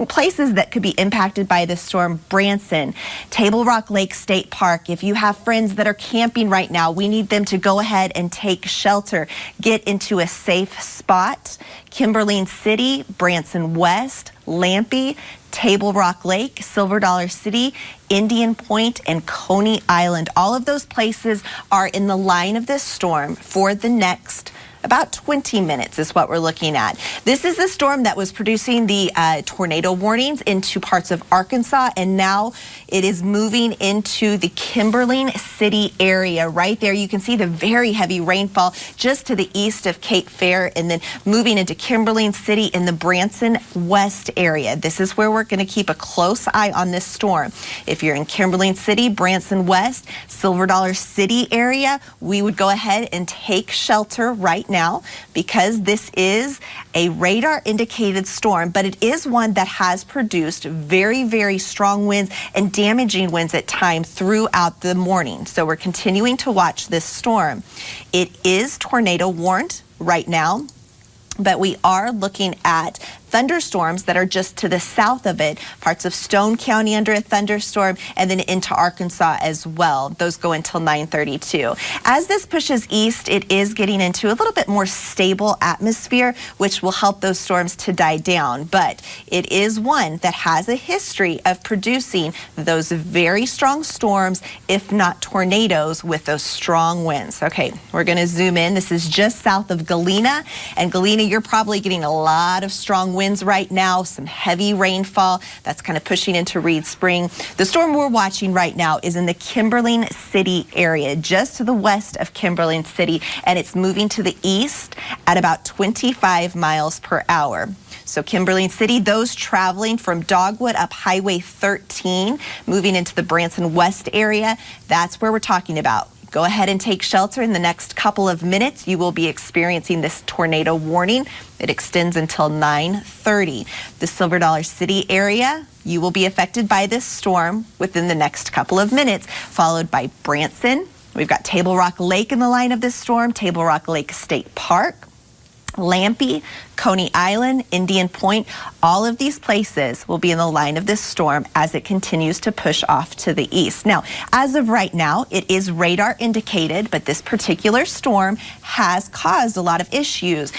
places that could be impacted by this storm: Branson, Table Rock Lake State Park. If you have friends that are camping right now, we need them to go ahead and take shelter, get into a safe spot. Kimberline City, Branson West, Lampe, Table Rock Lake, Silver Dollar City, Indian Point, and Coney Island. All of those places are in the line of this storm for the next about 20 minutes is what we're looking at. This is the storm that was producing the tornado warnings into parts of Arkansas, and now it is moving into the Kimberline City area. Right there, you can see the very heavy rainfall just to the east of Cape Fear, and then moving into Kimberline City in the Branson West area. This is where we're going to keep a close eye on this storm. If you're in Kimberline City, Branson West, Silver Dollar City area, we would go ahead and take shelter right now, because this is a radar indicated storm, but it is one that has produced very, very strong winds and damaging winds at times throughout the morning. So we're continuing to watch this storm. It is tornado warned right now, but we are looking at thunderstorms that are just to the south of it, parts of Stone County under a thunderstorm, and then into Arkansas as well. Those go until 9:32. As this pushes east, it is getting into a little bit more stable atmosphere, which will help those storms to die down. But it is one that has a history of producing those very strong storms, if not tornadoes, with those strong winds. Okay, we're going to zoom in. This is just south of Galena, and Galena, you're probably getting a lot of strong winds right now, some heavy rainfall that's kind of pushing into Reed Spring. The storm we're watching right now is in the Kimberline City area, just to the west of Kimberline City, and it's moving to the east at about 25 miles per hour. So Kimberline City, those traveling from Dogwood up Highway 13, moving into the Branson West area, that's where we're talking about. Go ahead and take shelter. In the next couple of minutes, you will be experiencing this tornado warning. It extends until 9:30. The Silver Dollar City area, you will be affected by this storm within the next couple of minutes, followed by Branson. We've got Table Rock Lake in the line of this storm, Table Rock Lake State Park, Lampe, Coney Island, Indian Point. All of these places will be in the line of this storm as it continues to push off to the east. Now, as of right now, it is radar indicated, but this particular storm has caused a lot of issues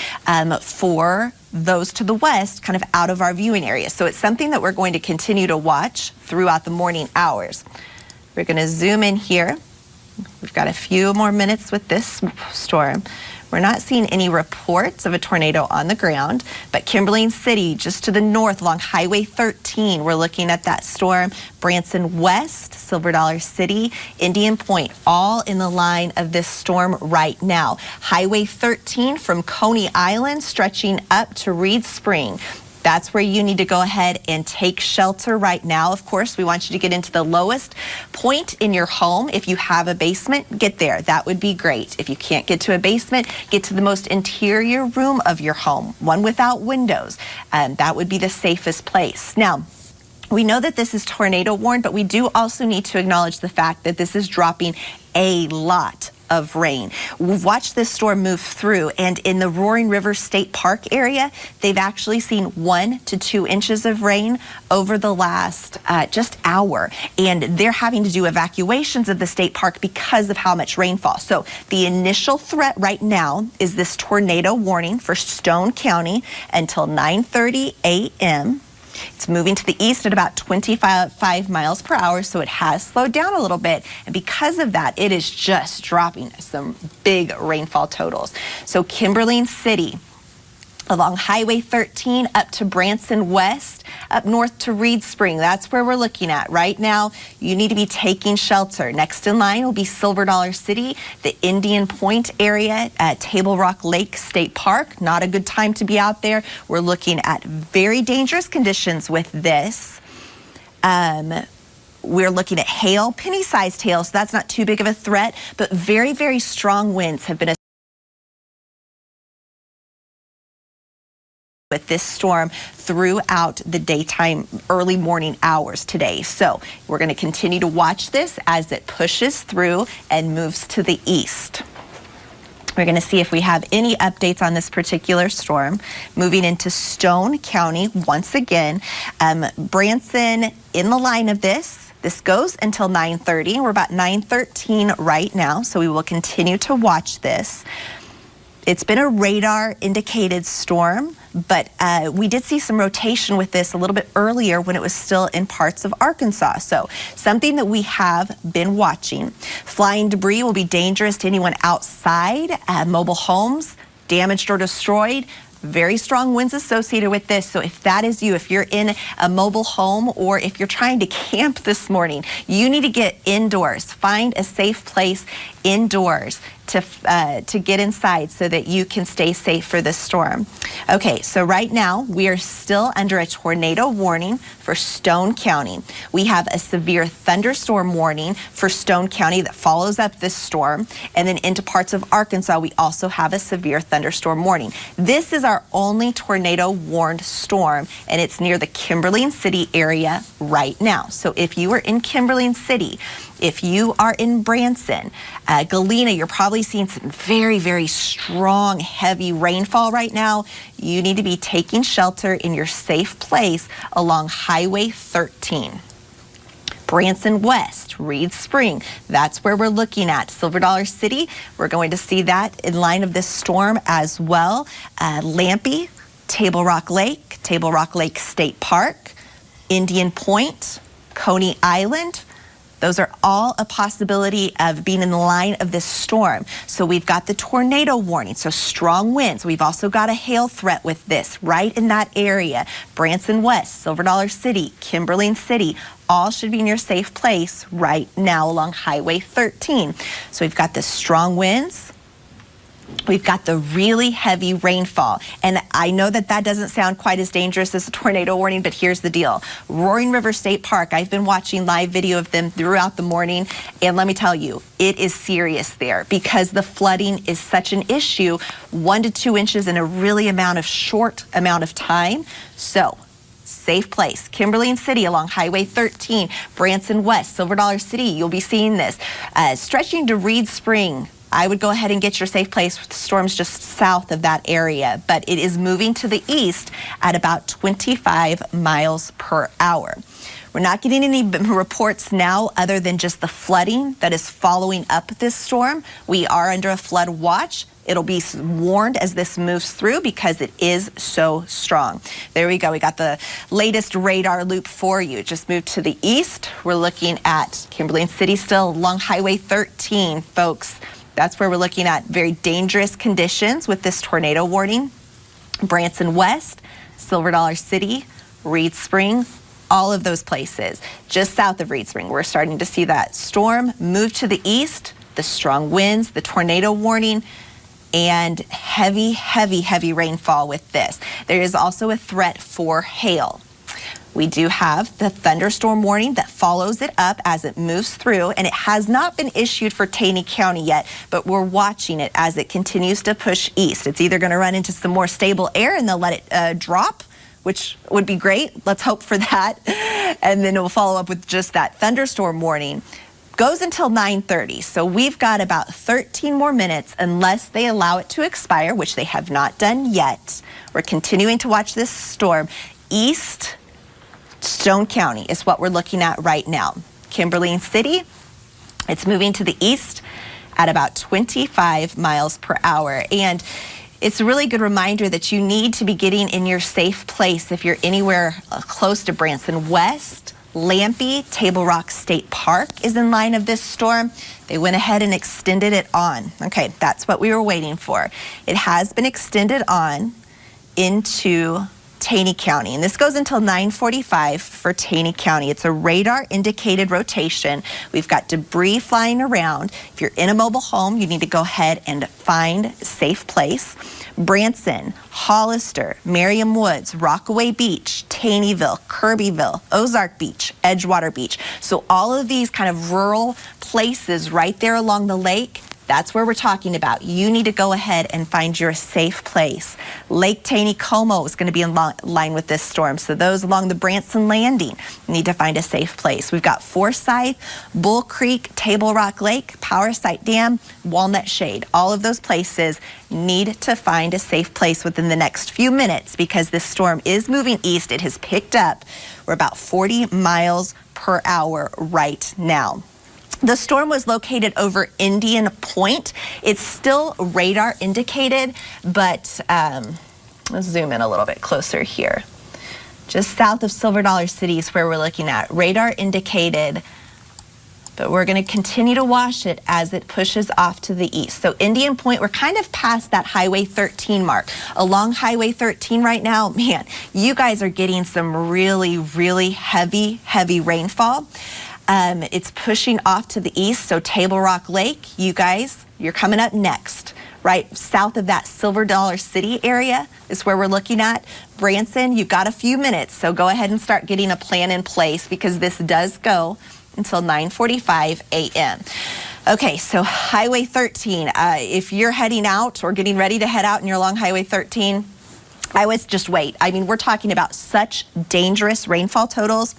for those to the west, kind of out of our viewing area. So it's something that we're going to continue to watch throughout the morning hours. We're going to zoom in here. We've got a few more minutes with this storm. We're not seeing any reports of a tornado on the ground, but Kimberline City, just to the north along Highway 13, we're looking at that storm. Branson West, Silver Dollar City, Indian Point, all in the line of this storm right now. Highway 13 from Coney Island stretching up to Reed Spring. That's where you need to go ahead and take shelter right now. Of course, we want you to get into the lowest point in your home. If you have a basement, get there. That would be great. If you can't get to a basement, get to the most interior room of your home, one without windows. That would be the safest place. Now, we know that this is tornado warned, but we do also need to acknowledge the fact that this is dropping a lot of rain. We've watched this storm move through, and in the Roaring River State Park area, they've actually seen 1 to 2 inches of rain over the last just hour, and they're having to do evacuations of the state park because of how much rainfall. So the initial threat right now is this tornado warning for Stone County until 9:30 a.m. It's moving to the east at about 25 miles per hour, so it has slowed down a little bit. And because of that, it is just dropping some big rainfall totals. So Kimberline City, along Highway 13 up to Branson West, up north to Reed Spring. That's where we're looking at right now. You need to be taking shelter. Next in line will be Silver Dollar City, the Indian Point area at Table Rock Lake State Park. Not a good time to be out there. We're looking at very dangerous conditions with this. We're looking at hail, penny-sized hail, so that's not too big of a threat, but very, very strong winds have been with this storm throughout the daytime, early morning hours today. So we're going to continue to watch this as it pushes through and moves to the east. We're going to see if we have any updates on this particular storm. Moving into Stone County once again. Branson in the line of this. This goes until 9:30. We're about 9:13 right now, so we will continue to watch this. It's been a radar indicated storm, but we did see some rotation with this a little bit earlier when it was still in parts of Arkansas. So something that we have been watching. Flying debris will be dangerous to anyone outside. Mobile homes damaged or destroyed. Very strong winds associated with this. So if that is you, if you're in a mobile home or if you're trying to camp this morning, you need to get indoors. Find a safe place indoors to get inside so that you can stay safe for this storm. Okay, so right now we are still under a tornado warning for Stone County. We have a severe thunderstorm warning for Stone County that follows up this storm, and then into parts of Arkansas we also have a severe thunderstorm warning. This is our only tornado warned storm, and it's near the Kimberly City area right now. So if you are in Kimberly City, if you are in Branson, Galena, you're probably seeing some very, very strong, heavy rainfall right now. You need to be taking shelter in your safe place along Highway 13. Branson West, Reed Spring, that's where we're looking at. Silver Dollar City, we're going to see that in line of this storm as well. Lampe, Table Rock Lake State Park, Indian Point, Coney Island. Those are all a possibility of being in the line of this storm. So we've got the tornado warning, so strong winds. We've also got a hail threat with this right in that area. Branson West, Silver Dollar City, Kimberly City, all should be in your safe place right now along Highway 13. So we've got the strong winds. We've got the really heavy rainfall, and I know that doesn't sound quite as dangerous as a tornado warning, but here's the deal. Roaring River State Park, I've been watching live video of them throughout the morning, and let me tell you, it is serious there because the flooding is such an issue, 1 to 2 inches in a really short amount of time. So safe place. Kimberly City along Highway 13, Branson West, Silver Dollar City, you'll be seeing this. Stretching to Reed Spring, I would go ahead and get your safe place. The storm's just south of that area, but it is moving to the east at about 25 miles per hour. We're not getting any reports now other than just the flooding that is following up this storm. We are under a flood watch. It'll be warned as this moves through because it is so strong. There we go. We got the latest radar loop for you. Just moved to the east. We're looking at Kimberly City still along Highway 13, folks. That's where we're looking at very dangerous conditions with this tornado warning. Branson West, Silver Dollar City, Reed Spring, all of those places. Just south of Reed Spring, we're starting to see that storm move to the east, the strong winds, the tornado warning, and heavy, heavy, heavy rainfall with this. There is also a threat for hail. We do have the thunderstorm warning that follows it up as it moves through, and it has not been issued for Taney County yet, but we're watching it as it continues to push east. It's either going to run into some more stable air and they'll let it drop, which would be great. Let's hope for that. And then it will follow up with just that thunderstorm warning. Goes until 9:30, so we've got about 13 more minutes unless they allow it to expire, which they have not done yet. We're continuing to watch this storm. East Stone County is what we're looking at right now. Kimberly City, it's moving to the east at about 25 miles per hour. And it's a really good reminder that you need to be getting in your safe place if you're anywhere close to Branson West. Lampe, Table Rock State Park is in line of this storm. They went ahead and extended it on. Okay, that's what we were waiting for. It has been extended on into Taney County, and this goes until 9:45 for Taney County. It's a radar indicated rotation. We've got debris flying around. If you're in a mobile home, you need to go ahead and find a safe place. Branson, Hollister, Merriam Woods, Rockaway Beach, Taneyville, Kirbyville, Ozark Beach, Edgewater Beach. So all of these kind of rural places right there along the lake, That's where we're talking about. You need to go ahead and find your safe place. Lake Taneycomo is going to be in line with this storm. So those along the Branson Landing need to find a safe place. We've got Forsyth, Bull Creek, Table Rock Lake, Power Site Dam, Walnut Shade. All of those places need to find a safe place within the next few minutes because this storm is moving east. It has picked up. We're about 40 miles per hour right now. The storm was located over Indian Point. It's still radar indicated, but let's zoom in a little bit closer here. Just south of Silver Dollar City is where we're looking at. Radar indicated, but we're going to continue to watch it as it pushes off to the east. So Indian Point, we're kind of past that Highway 13 mark. Along Highway 13 right now, man, you guys are getting some really, really heavy rainfall. It's pushing off to the east, so Table Rock Lake, you guys, you're coming up next. Right south of that Silver Dollar City area is where we're looking at. Branson, you've got a few minutes, so go ahead and start getting a plan in place because this does go until 9:45 a.m. Okay, so Highway 13, if you're heading out or getting ready to head out and you're along Highway 13, I would just wait. I mean, we're talking about such dangerous rainfall totals.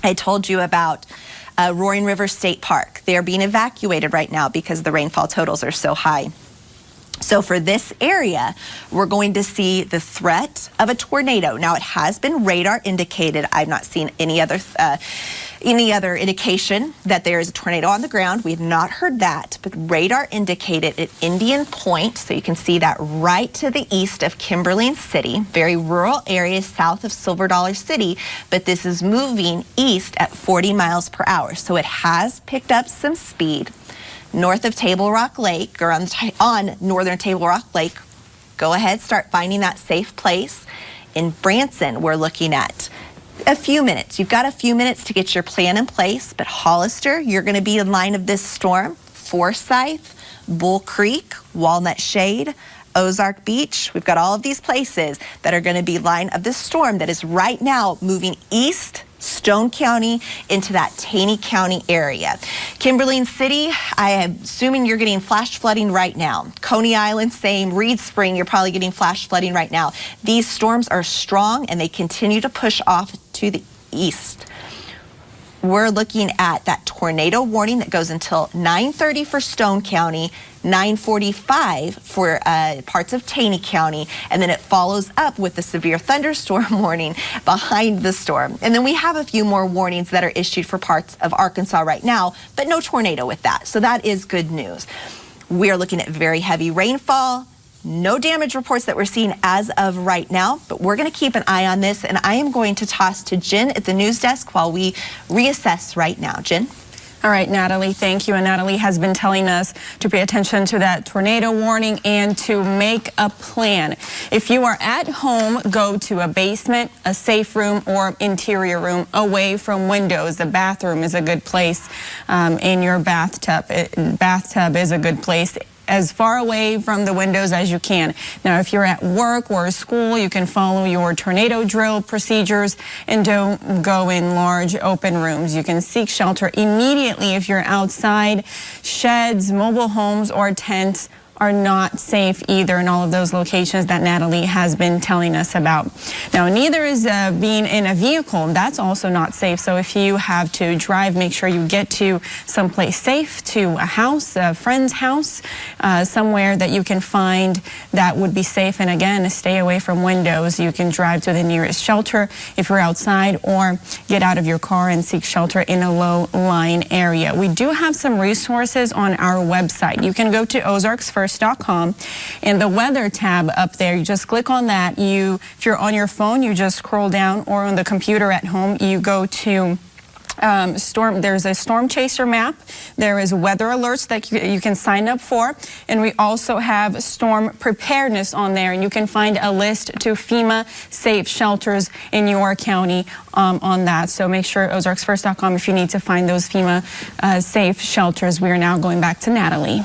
I told you about Roaring River State Park. They're being evacuated right now because the rainfall totals are so high. So for this area, we're going to see the threat of a tornado. Now, it has been radar indicated. I've not seen any other indication that there is a tornado on the ground. We have not heard that, but radar indicated at Indian Point. So you can see that right to the east of Kimberling City, very rural areas south of Silver Dollar City, but this is moving east at 40 miles per hour. So it has picked up some speed. North of Table Rock Lake, or on northern Table Rock Lake, go ahead, start finding that safe place. In Branson, we're looking at a few minutes. You've got a few minutes to get your plan in place, but Hollister, you're going to be in line of this storm. Forsyth, Bull Creek, Walnut Shade, Ozark Beach. We've got all of these places that are going to be line of this storm that is right now moving east, Stone County into that Taney County area. Kimberling City, I am assuming you're getting flash flooding right now. Coney Island, same. Reed Spring, you're probably getting flash flooding right now. These storms are strong and they continue to push off to the east. We're looking at that tornado warning that goes until 9:30 for Stone County, 9:45 for parts of Taney County, and then it follows up with the severe thunderstorm warning behind the storm. And then we have a few more warnings that are issued for parts of Arkansas right now, but no tornado with that. So that is good news. We are looking at very heavy rainfall. No damage reports that we're seeing as of right now, but we're going to keep an eye on this, and I am going to toss to Jen at the news desk while we reassess right now. Jen? All right, Natalie, thank you. And Natalie has been telling us to pay attention to that tornado warning and to make a plan. If you are at home, go to a basement, a safe room, or interior room away from windows. The bathroom is a good place in your bathtub. Bathtub is a good place, as far away from the windows as you can. Now, if you're at work or school, you can follow your tornado drill procedures and don't go in large open rooms. You can seek shelter immediately if you're outside. Sheds, mobile homes, or tents are not safe either in all of those locations that Natalie has been telling us about. Now, neither is being in a vehicle. That's also not safe. So if you have to drive, make sure you get to someplace safe, to a house, a friend's house, somewhere that you can find that would be safe. And again, stay away from windows. You can drive to the nearest shelter if you're outside, or get out of your car and seek shelter in a low-lying area. We do have some resources on our website. You can go to ozarksfirst.com, and the weather tab up there, you just click on that. If you're on your phone, you just scroll down, or on the computer at home, you go to there's a storm chaser map. There is weather alerts that you can sign up for, and we also have storm preparedness on there, and you can find a list to FEMA safe shelters in your county on that. So make sure ozarksfirst.com if you need to find those FEMA safe shelters. We are now going back to Natalie.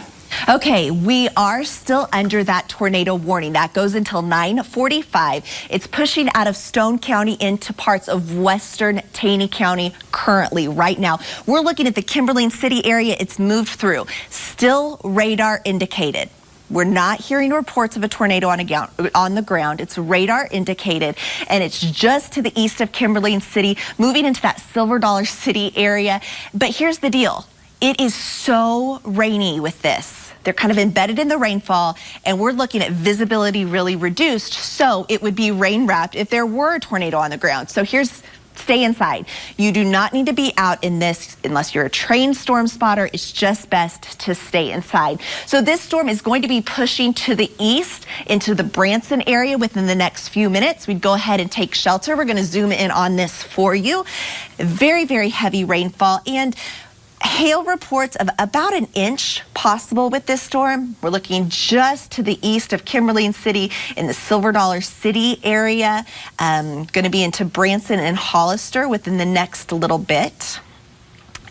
Okay, we are still under that tornado warning. That goes until 9:45. It's pushing out of Stone County into parts of western Taney County currently, right now. We're looking at the Kimberling City area. It's moved through. Still radar indicated. We're not hearing reports of a tornado on the ground. It's radar indicated, and it's just to the east of Kimberling City, moving into that Silver Dollar City area. But here's the deal. It is so rainy with this. They're kind of embedded in the rainfall, and we're looking at visibility really reduced, so it would be rain wrapped if there were a tornado on the ground. So stay inside. You do not need to be out in this unless you're a trained storm spotter. It's just best to stay inside. So this storm is going to be pushing to the east into the Branson area within the next few minutes. We'd go ahead and take shelter. We're going to zoom in on this for you. Very, very heavy rainfall and hail reports of about an inch possible with this storm. We're looking just to the east of Kimberling City in the Silver Dollar City area. Going to be into Branson and Hollister within the next little bit.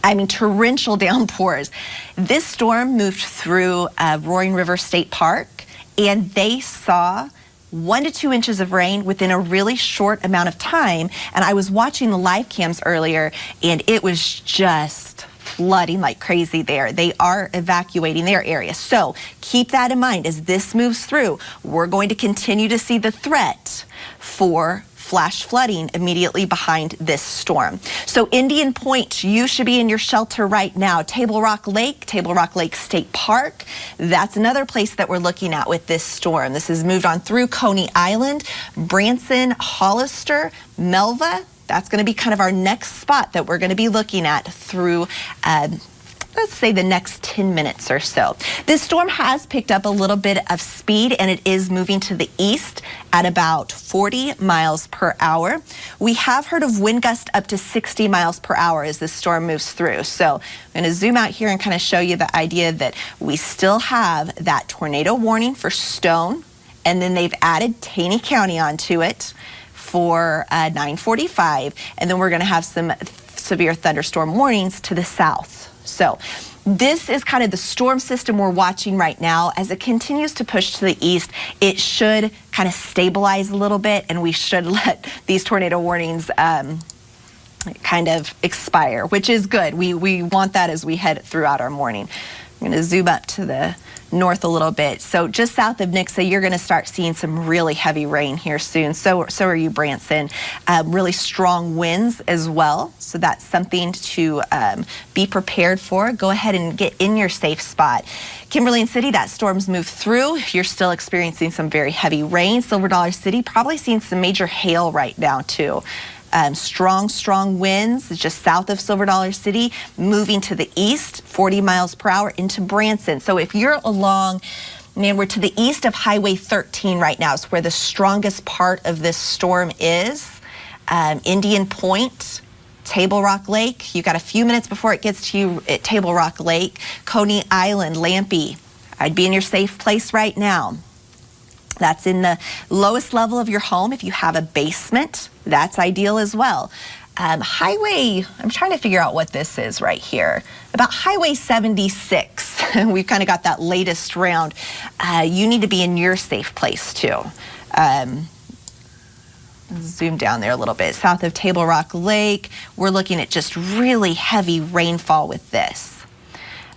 I mean, torrential downpours. This storm moved through Roaring River State Park, and they saw 1 to 2 inches of rain within a really short amount of time. And I was watching the live cams earlier, and it was just flooding like crazy there. They are evacuating their area. So keep that in mind as this moves through. We're going to continue to see the threat for flash flooding immediately behind this storm. So Indian Point, you should be in your shelter right now. Table Rock Lake State Park, that's another place that we're looking at with this storm. This has moved on through Coney Island, Branson, Hollister, Melva. That's going to be kind of our next spot that we're going to be looking at through, let's say, the next 10 minutes or so. This storm has picked up a little bit of speed, and it is moving to the east at about 40 miles per hour. We have heard of wind gusts up to 60 miles per hour as this storm moves through. So I'm going to zoom out here and kind of show you the idea that we still have that tornado warning for Stone, and then they've added Taney County onto it for 9:45, and then we're going to have some severe thunderstorm warnings to the south. So this is kind of the storm system we're watching right now. As it continues to push to the east, it should kind of stabilize a little bit, and we should let these tornado warnings kind of expire, which is good. We want that as we head throughout our morning. I'm going to zoom up to the north a little bit. So just south of Nixa, you're going to start seeing some really heavy rain here soon. So are you, Branson. Really strong winds as well. So that's something to be prepared for. Go ahead and get in your safe spot. Kimberling City, that storm's moved through. You're still experiencing some very heavy rain. Silver Dollar City, probably seeing some major hail right now too. Strong winds just south of Silver Dollar City, moving to the east, 40 miles per hour into Branson. So if you're along, man, we're to the east of Highway 13 right now. It's where the strongest part of this storm is. Indian Point, Table Rock Lake. You got a few minutes before it gets to you at Table Rock Lake. Coney Island, Lampe. I'd be in your safe place right now. That's in the lowest level of your home. If you have a basement, that's ideal as well. Highway, I'm trying to figure out what this is right here. About Highway 76. We've kind of got that latest round. You need to be in your safe place too. Zoom down there a little bit. South of Table Rock Lake, we're looking at just really heavy rainfall with this.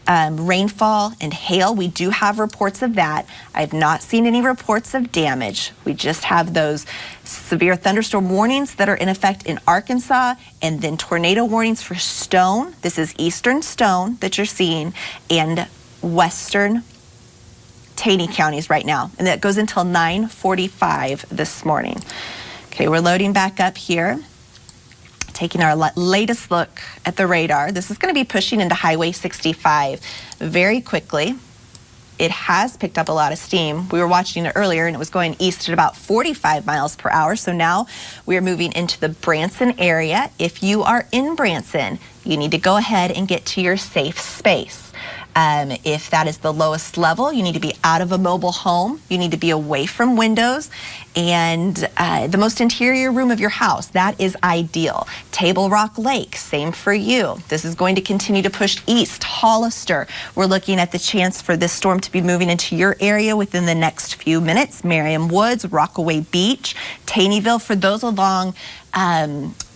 Rainfall and hail, we do have reports of that. I have not seen any reports of damage. We just have those severe thunderstorm warnings that are in effect in Arkansas, and then tornado warnings for Stone. This is eastern Stone that you're seeing, and western Taney counties right now. And that goes until 9:45 this morning. Okay, we're loading back up here. Taking our latest look at the radar. This is going to be pushing into Highway 65 very quickly. It has picked up a lot of steam. We were watching it earlier, and it was going east at about 45 miles per hour. So now we are moving into the Branson area. If you are in Branson, you need to go ahead and get to your safe space. If that is the lowest level, you need to be out of a mobile home. You need to be away from windows and the most interior room of your house. That is ideal. Table Rock Lake, same for you. This is going to continue to push east. Hollister, we're looking at the chance for this storm to be moving into your area within the next few minutes. Merriam Woods, Rockaway Beach, Taneyville, for those along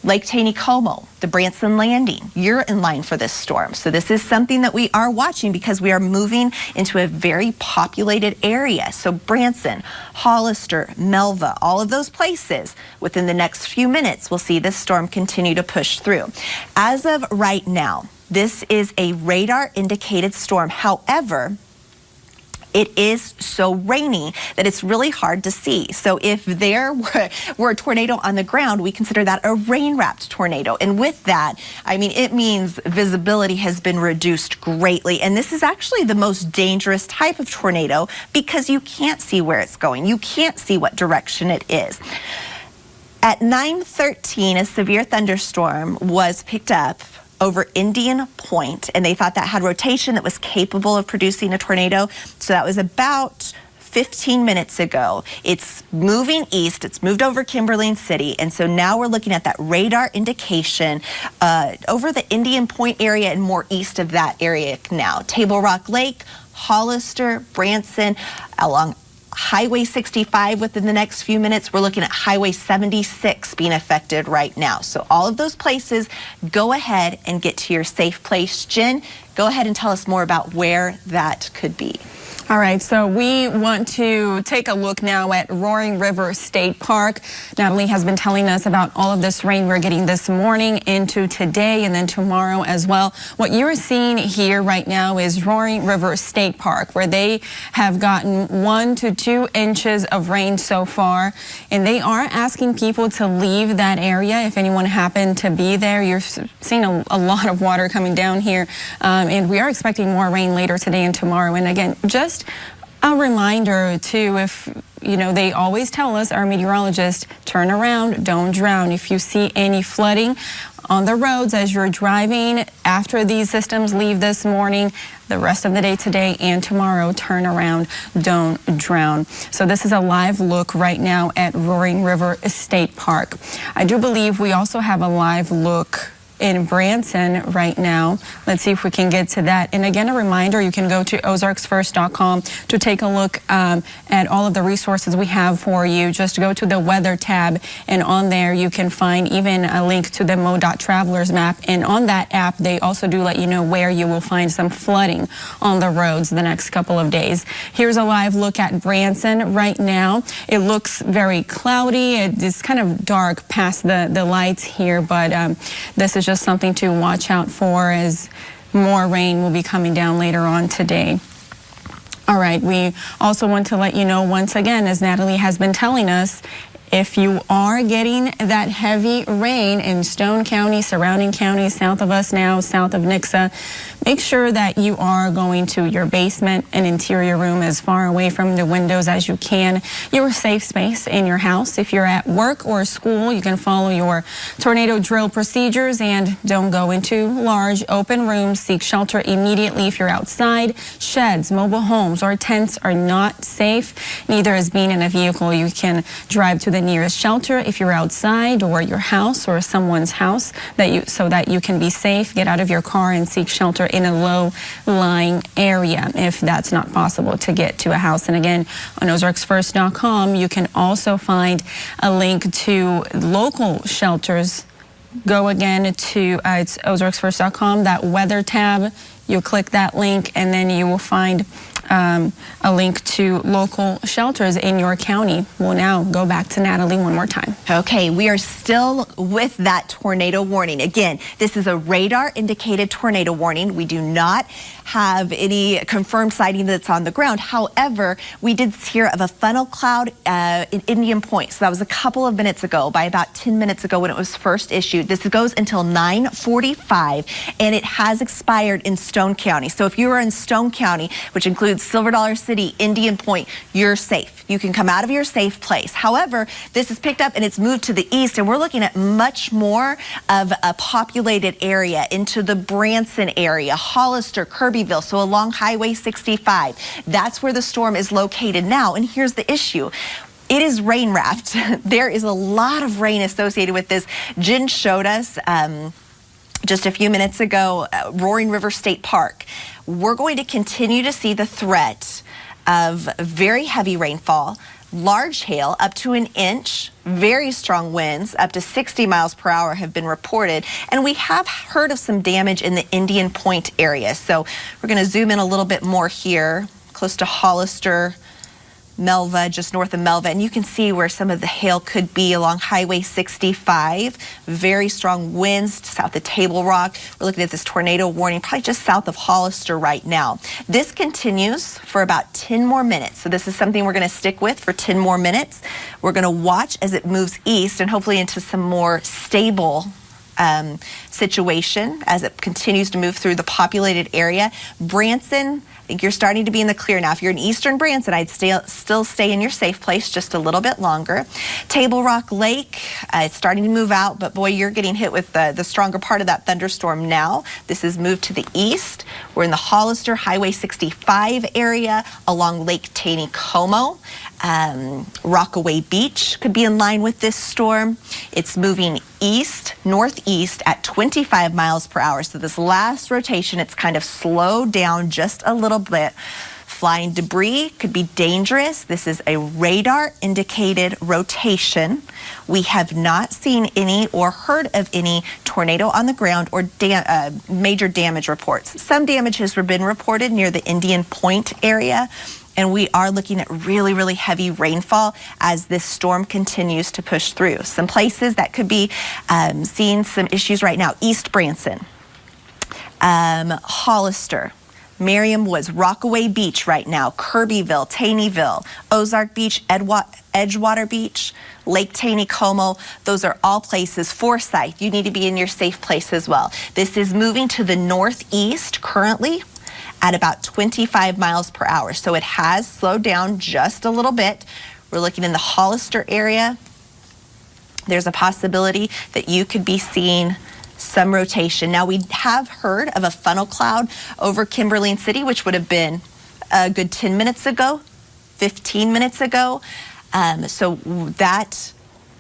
Lake Taneycomo, the Branson Landing, you're in line for this storm. So this is something that we are watching because we are moving into a very populated area. So Branson, Hollister, Melva, all of those places, within the next few minutes, we'll see this storm continue to push through. As of right now, this is a radar indicated storm. However, it is so rainy that it's really hard to see. So if there were a tornado on the ground, we consider that a rain-wrapped tornado. And with that, I mean, it means visibility has been reduced greatly. And this is actually the most dangerous type of tornado because you can't see where it's going. You can't see what direction it is. At 9:13, a severe thunderstorm was picked up over Indian Point, and they thought that had rotation that was capable of producing a tornado. So that was about 15 minutes ago. It's moving east. It's moved over Kimberly City, and so now we're looking at that radar indication over the Indian Point area and more east of that area now. Table Rock Lake, Hollister, Branson, along Highway 65 within the next few minutes. We're looking at Highway 76 being affected right now. So all of those places, go ahead and get to your safe place. Jen, go ahead and tell us more about where that could be. All right, so we want to take a look now at Roaring River State Park. Natalie has been telling us about all of this rain we're getting this morning into today and then tomorrow as well. What you're seeing here right now is Roaring River State Park, where they have gotten 1 to 2 inches of rain so far, and they are asking people to leave that area if anyone happened to be there. You're seeing a lot of water coming down here, and we are expecting more rain later today and tomorrow. And again, just a reminder too, if you know, they always tell us, our meteorologists, turn around, don't drown. If you see any flooding on the roads as you're driving after these systems leave this morning, the rest of the day today and tomorrow, turn around, don't drown. So this is a live look right now at Roaring River State Park. I do believe we also have a live look in Branson right now. Let's see if we can get to that. And again, a reminder, you can go to ozarksfirst.com to take a look at all of the resources we have for you. Just go to the weather tab, and on there you can find even a link to the MoDOT Travelers map. And on that app, they also do let you know where you will find some flooding on the roads the next couple of days. Here's a live look at Branson right now. It looks very cloudy. It's kind of dark past the lights here, but this is just something to watch out for as more rain will be coming down later on today. All right, we also want to let you know once again, as Natalie has been telling us, if you are getting that heavy rain in Stone County, surrounding counties, south of us now, south of Nixa, make sure that you are going to your basement and interior room as far away from the windows as you can. Your safe space in your house. If you're at work or school, you can follow your tornado drill procedures and don't go into large open rooms. Seek shelter immediately if you're outside. Sheds, mobile homes, or tents are not safe. Neither is being in a vehicle. You can drive to the nearest shelter if you're outside, or your house or someone's house, so that you can be safe. Get out of your car and seek shelter in a low-lying area if that's not possible to get to a house. And again, on ozarksfirst.com, you can also find a link to local shelters. Go again to it's ozarksfirst.com, that weather tab. You'll click that link, and then you will find a link to local shelters in your county. We'll now go back to Natalie one more time. Okay, we are still with that tornado warning. Again, this is a radar indicated tornado warning. We do not have any confirmed sighting that's on the ground. However, we did hear of a funnel cloud in Indian Point. So that was a couple of minutes ago, by about 10 minutes ago when it was first issued. This goes until 9:45, and it has expired in Stone County. So if you are in Stone County, which includes Silver Dollar City, Indian Point, you're safe. you can come out of your safe place. However, this is picked up and it's moved to the east, and we're looking at much more of a populated area into the Branson area, Hollister, Kirbyville, so along Highway 65. That's where the storm is located now. And here's the issue. It is rain wrapped. There is a lot of rain associated with this. Jen showed us just a few minutes ago, Roaring River State Park. We're going to continue to see the threat of very heavy rainfall, large hail up to an inch, very strong winds up to 60 miles per hour have been reported. And we have heard of some damage in the Indian Point area. So we're going to zoom in a little bit more here, close to Hollister, Melva, just north of Melva, and you can see where some of the hail could be along Highway 65. Very strong winds south of Table Rock. We're looking at this tornado warning probably just south of Hollister right now. This continues for about 10 more minutes. So this is something we're going to stick with for 10 more minutes. We're going to watch as it moves east and hopefully into some more stable situation as it continues to move through the populated area. Branson, I think you're starting to be in the clear now. If you're in eastern Branson, I'd still stay in your safe place just a little bit longer. Table Rock Lake, it's starting to move out, but boy, you're getting hit with the stronger part of that thunderstorm now. This is moved to the east. We're in the Hollister Highway 65 area along Lake Taney-Como. Rockaway Beach could be in line with this storm. It's moving east, northeast at 25 miles per hour. So this last rotation, it's kind of slowed down just a little bit. Flying debris could be dangerous. This is a radar indicated rotation. We have not seen any or heard of any tornado on the ground or major damage reports. Some damage has been reported near the Indian Point area. And we are looking at really, really heavy rainfall as this storm continues to push through. Some places that could be seeing some issues right now: East Branson, Hollister, Merriam Woods, Rockaway Beach right now, Kirbyville, Taneyville, Ozark Beach, Edgewater Beach, Lake Taney-Como. Those are all places. Forsyth, you need to be in your safe place as well. This is moving to the northeast currently at about 25 miles per hour. So it has slowed down just a little bit. We're looking in the Hollister area. There's a possibility that you could be seeing some rotation. Now, we have heard of a funnel cloud over Kimberly City, which would have been a good 10 minutes ago, 15 minutes ago. So that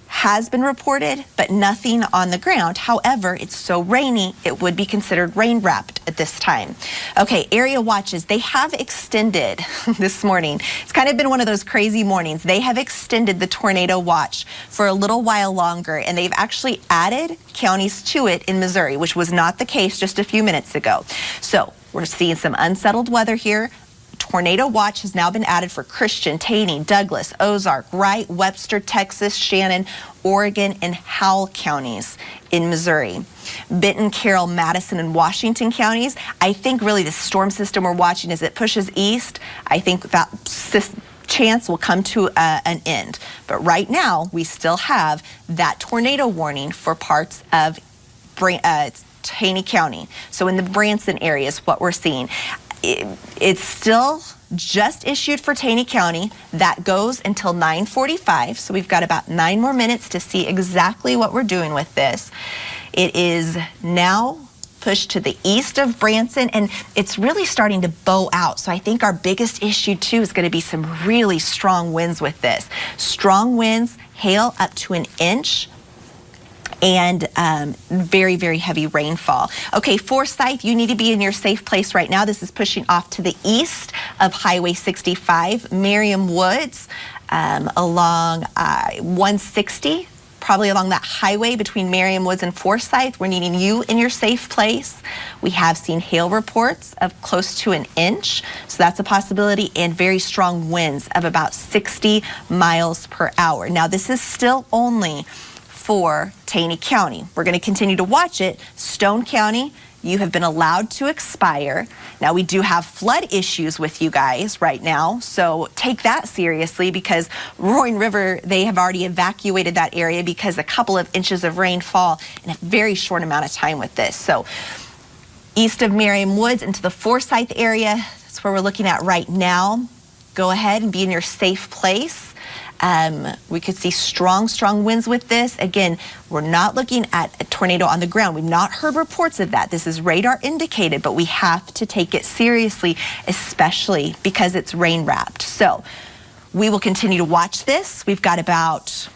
has been reported, but nothing on the ground. However, it's so rainy, it would be considered rain wrapped at this time. Okay, area watches, they have extended this morning. It's kind of been one of those crazy mornings. They have extended the tornado watch for a little while longer, and they've actually added counties to it in Missouri, which was not the case just a few minutes ago. So we're seeing some unsettled weather here. Tornado watch has now been added for Christian, Taney, Douglas, Ozark, Wright, Webster, Texas, Shannon, Oregon, and Howell counties in Missouri. Benton, Carroll, Madison, and Washington counties. I think really the storm system we're watching as it pushes east, I think that chance will come to an end. But right now, we still have that tornado warning for parts of Taney County. So in the Branson area is what we're seeing. It's still just issued for Taney County. That goes until 9:45. So we've got about 9 more minutes to see exactly what we're doing with this. It is now pushed to the east of Branson, and it's really starting to bow out. So I think our biggest issue too is going to be some really strong winds with this. Strong winds, hail up to an inch, and very, very heavy rainfall. Okay, Forsyth, you need to be in your safe place right now. This is pushing off to the east of Highway 65. Merriam Woods along 160, probably along that highway between Merriam Woods and Forsyth. We're needing you in your safe place. We have seen hail reports of close to an inch, so that's a possibility, and very strong winds of about 60 miles per hour. Now, this is still only for Taney County. We're going to continue to watch it. Stone County, you have been allowed to expire. Now, we do have flood issues with you guys right now, so take that seriously, because Roaring River, they have already evacuated that area because a couple of inches of rainfall in a very short amount of time with this. So east of Merriam Woods into the Forsyth area, that's where we're looking at right now. go ahead and be in your safe place. We could see strong winds with this. Again, we're not looking at a tornado on the ground. We've not heard reports of that. This is radar indicated, but we have to take it seriously, especially because it's rain wrapped. So we will continue to watch this. We've got about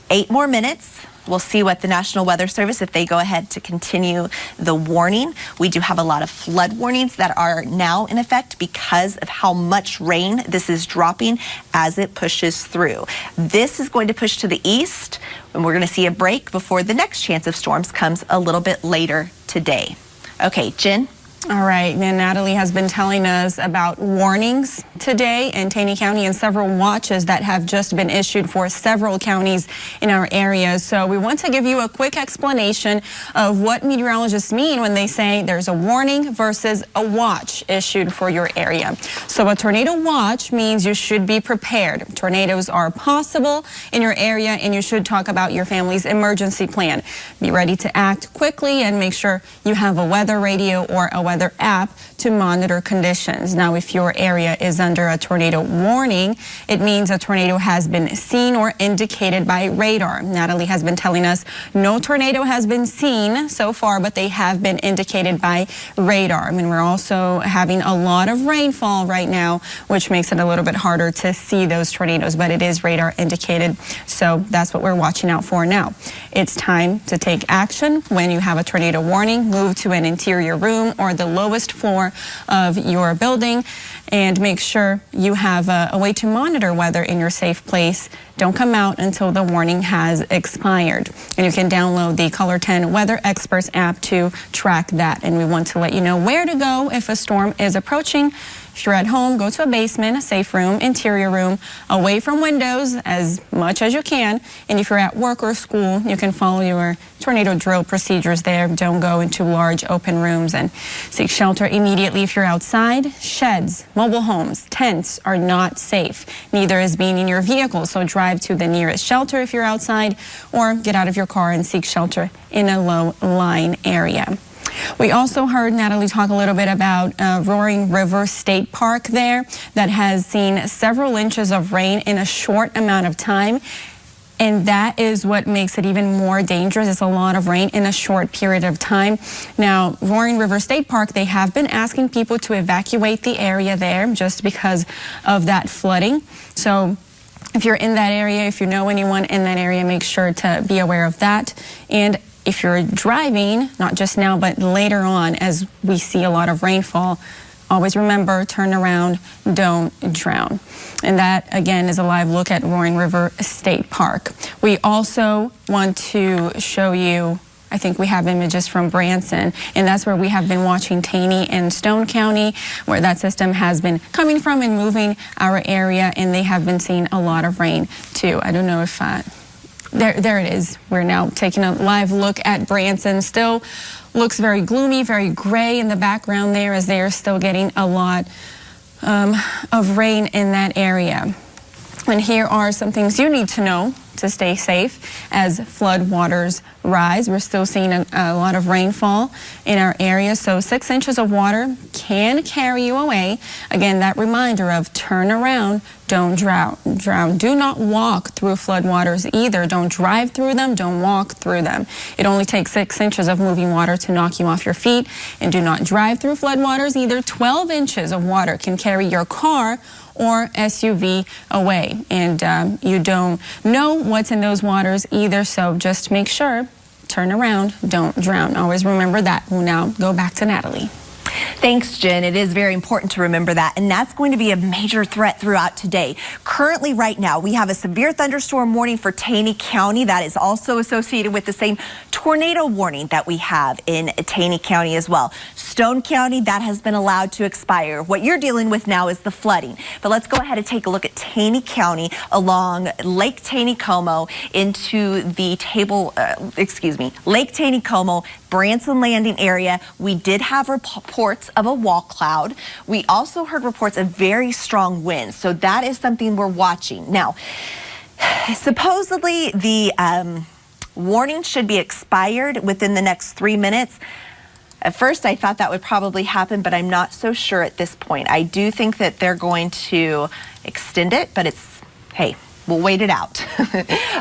8 more minutes. We'll see what the National Weather Service, if they go ahead to continue the warning. We do have a lot of flood warnings that are now in effect because of how much rain this is dropping as it pushes through. This is going to push to the east, and we're going to see a break before the next chance of storms comes a little bit later today. Okay, Jen. All right, and Natalie has been telling us about warnings today in Taney County and several watches that have just been issued for several counties in our area. So we want to give you a quick explanation of what meteorologists mean when they say there's a warning versus a watch issued for your area. So a tornado watch means you should be prepared. Tornadoes are possible in your area, and you should talk about your family's emergency plan. Be ready to act quickly and make sure you have a weather radio or a weather app to monitor conditions. Now, if your area is under a tornado warning, it means a tornado has been seen or indicated by radar. Natalie has been telling us no tornado has been seen so far, but they have been indicated by radar. I mean, we're also having a lot of rainfall right now, which makes it a little bit harder to see those tornadoes, but it is radar indicated. So that's what we're watching out for now. It's time to take action. When you have a tornado warning, move to an interior room or the lowest floor of your building and make sure you have a way to monitor weather in your safe place. Don't come out until the warning has expired. And you can download the KOLR 10 Weather Experts app to track that. And we want to let you know where to go if a storm is approaching. If you're at home, go to a basement, a safe room, interior room, away from windows as much as you can. And if you're at work or school, you can follow your tornado drill procedures there. Don't go into large open rooms and seek shelter immediately if you're outside. Sheds, mobile homes, tents are not safe. Neither is being in your vehicle. So drive to the nearest shelter if you're outside, or get out of your car and seek shelter in a low-lying area. We also heard Natalie talk a little bit about Roaring River State Park there that has seen several inches of rain in a short amount of time. And that is what makes it even more dangerous. It's a lot of rain in a short period of time. Now, Roaring River State Park, they have been asking people to evacuate the area there just because of that flooding. So if you're in that area, if you know anyone in that area, make sure to be aware of that. And if you're driving, not just now, but later on, as we see a lot of rainfall, always remember, turn around, don't drown. And that, again, is a live look at Roaring River State Park. We also want to show you, I think we have images from Branson, and that's where we have been watching Taney and Stone County, where that system has been coming from and moving our area, and they have been seeing a lot of rain, too. I don't know if there it is. We're now taking a live look at Branson. Still looks very gloomy, very gray in the background there, as they are still getting a lot of rain in that area. And here are some things you need to know to stay safe as flood waters rise. We're still seeing a lot of rainfall in our area, so 6 inches of water can carry you away. Again, that reminder of turn around, don't drown. Do not walk through flood waters either. Don't drive through them, don't walk through them. It only takes 6 inches of moving water to knock you off your feet. And do not drive through flood waters either. 12 inches of water can carry your car or SUV away, and you don't know what's in those waters either, so just make sure, turn around, don't drown. Always remember that. We'll now go back to Natalie. Thanks, Jen. It is very important to remember that, and that's going to be a major threat throughout today. Currently, right now, we have a severe thunderstorm warning for Taney County. That is also associated with the same tornado warning that we have in Taney County as well. Stone County, that has been allowed to expire. What you're dealing with now is the flooding. But let's go ahead and take a look at Taney County along Lake Taneycomo into the Lake Taneycomo, Branson Landing area. We did have reports of a wall cloud. We also heard reports of very strong winds. So that is something we're watching. Now, supposedly the warning should be expired within the next 3 minutes. At first, I thought that would probably happen, but I'm not so sure at this point. I do think that they're going to extend it, but hey, we'll wait it out.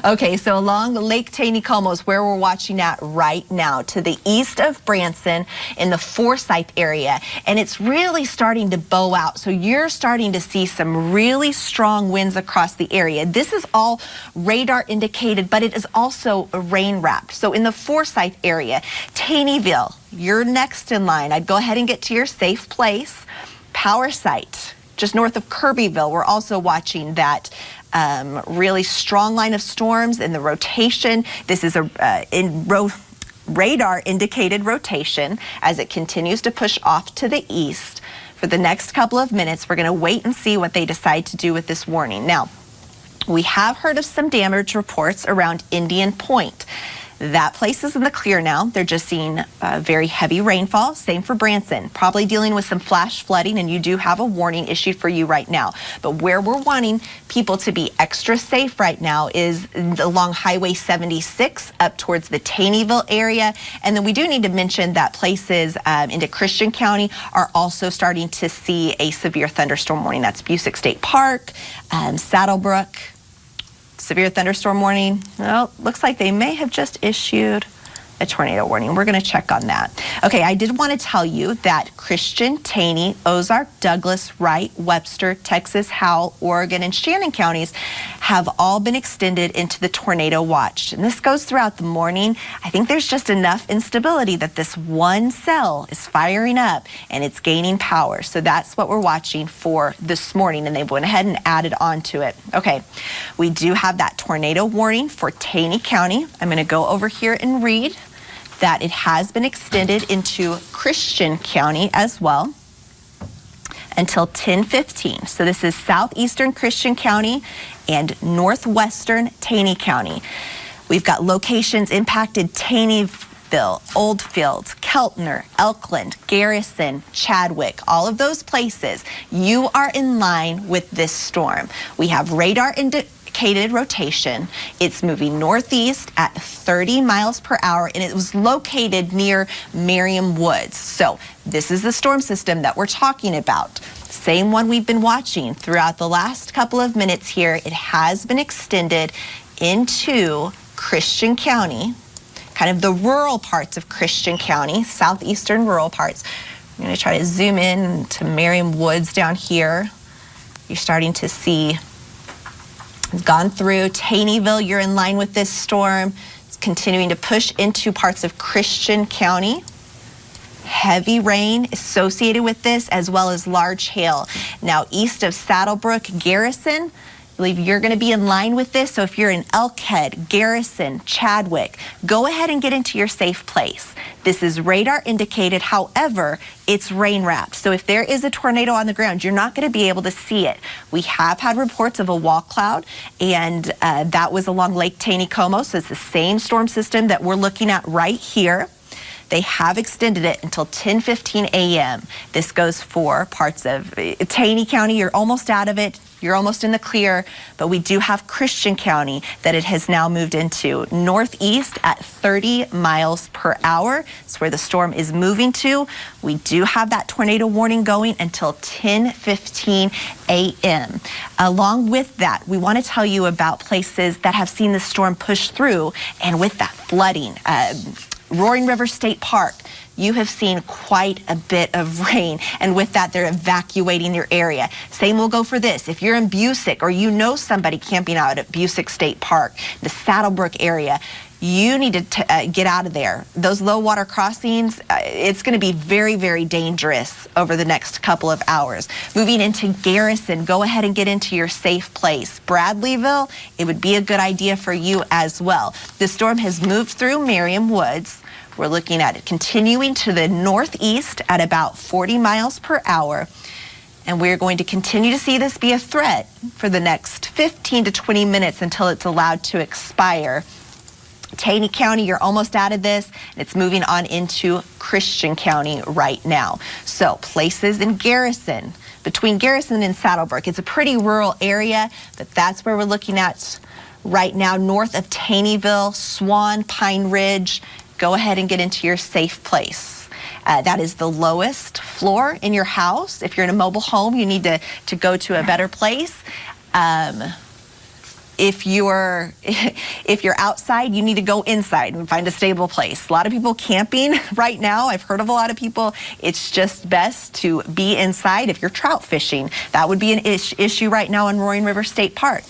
Okay, so along Lake Taneycomo is where we're watching at right now, to the east of Branson in the Forsyth area, and it's really starting to bow out. So you're starting to see some really strong winds across the area. This is all radar indicated, but it is also rain wrapped. So in the Forsyth area, Taneyville, you're next in line. I'd go ahead and get to your safe place. Power Site, just north of Kirbyville, we're also watching that really strong line of storms in the rotation. This is a radar indicated rotation as it continues to push off to the east. For the next couple of minutes, we're going to wait and see what they decide to do with this warning. Now, we have heard of some damage reports around Indian Point. That place is in the clear now. They're just seeing very heavy rainfall. Same for Branson. Probably dealing with some flash flooding, and you do have a warning issued for you right now. But where we're wanting people to be extra safe right now is along Highway 76 up towards the Taneyville area. And then we do need to mention that places into Christian County are also starting to see a severe thunderstorm warning. That's Busick State Park, Saddlebrook. Severe thunderstorm warning. Well, looks like they may have just issued a tornado warning. We're going to check on that. Okay, I did want to tell you that Christian, Taney, Ozark, Douglas, Wright, Webster, Texas, Howell, Oregon, and Shannon counties have all been extended into the tornado watch. And this goes throughout the morning. I think there's just enough instability that this one cell is firing up and it's gaining power. So that's what we're watching for this morning, and they went ahead and added on to it. Okay, we do have that tornado warning for Taney County. I'm going to go over here and read that it has been extended into Christian County as well until 10:15. So this is southeastern Christian County and northwestern Taney County. We've got locations impacted: Taneyville, Oldfield, Keltner, Elkland, Garrison, Chadwick, all of those places. You are in line with this storm. We have radar indicated rotation. It's moving northeast at 30 miles per hour, and it was located near Merriam Woods. So this is the storm system that we're talking about. Same one we've been watching throughout the last couple of minutes here. It has been extended into Christian County, kind of the rural parts of Christian County, southeastern rural parts. I'm going to try to zoom in to Merriam Woods down here. You're starting to see gone through Taneyville. You're in line with this storm. It's continuing to push into parts of Christian County. Heavy rain associated with this, as well as large hail. Now, east of Saddlebrook, Garrison, I believe you're going to be in line with this. So if you're in Elkhead, Garrison, Chadwick, go ahead and get into your safe place. This is radar indicated. However, it's rain wrapped. So if there is a tornado on the ground, you're not going to be able to see it. We have had reports of a wall cloud, and that was along Lake Taneycomo. So it's the same storm system that we're looking at right here. They have extended it until 10:15 a.m. This goes for parts of Taney County. You're almost out of it. You're almost in the clear, but we do have Christian County that it has now moved into northeast at 30 miles per hour. It's where the storm is moving to. We do have that tornado warning going until 10:15 a.m. Along with that, we want to tell you about places that have seen the storm push through, and with that flooding. Roaring River State Park, you have seen quite a bit of rain, and with that, they're evacuating your area. Same will go for this. If you're in Busick, or you know somebody camping out at Busick State Park, the Saddlebrook area, you need to get out of there. Those low water crossings, it's going to be very, very dangerous over the next couple of hours. Moving into Garrison, go ahead and get into your safe place. Bradleyville, it would be a good idea for you as well. The storm has moved through Merriam Woods. We're looking at it continuing to the northeast at about 40 miles per hour. And we're going to continue to see this be a threat for the next 15 to 20 minutes until it's allowed to expire. Taney County, you're almost out of this. It's moving on into Christian County right now. So places in Garrison, between Garrison and Saddlebrook, it's a pretty rural area, but that's where we're looking at right now, north of Taneyville, Swan, Pine Ridge. Go ahead and get into your safe place. That is the lowest floor in your house. If you're in a mobile home, you need to go to a better place. If you're outside, you need to go inside and find a stable place. A lot of people camping right now. I've heard of a lot of people. It's just best to be inside. If you're trout fishing, that would be an issue right now in Roaring River State Park.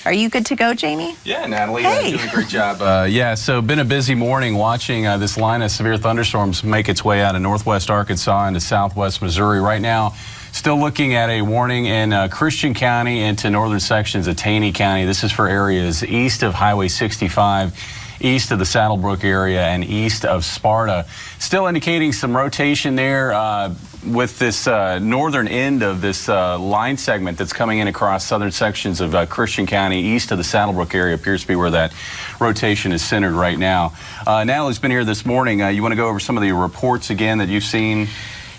Are you good to go, Jamie? Yeah, Natalie, hey. Doing a great job. Yeah, so been a busy morning watching this line of severe thunderstorms make its way out of northwest Arkansas into southwest Missouri. Right now, still looking at a warning in Christian County into northern sections of Taney County. This is for areas east of Highway 65, east of the Saddlebrook area, and east of Sparta. Still indicating some rotation there with this northern end of this line segment that's coming in across southern sections of Christian County, east of the Saddlebrook area. Appears to be where that rotation is centered right now. Natalie's been here this morning. You want to go over some of the reports again that you've seen?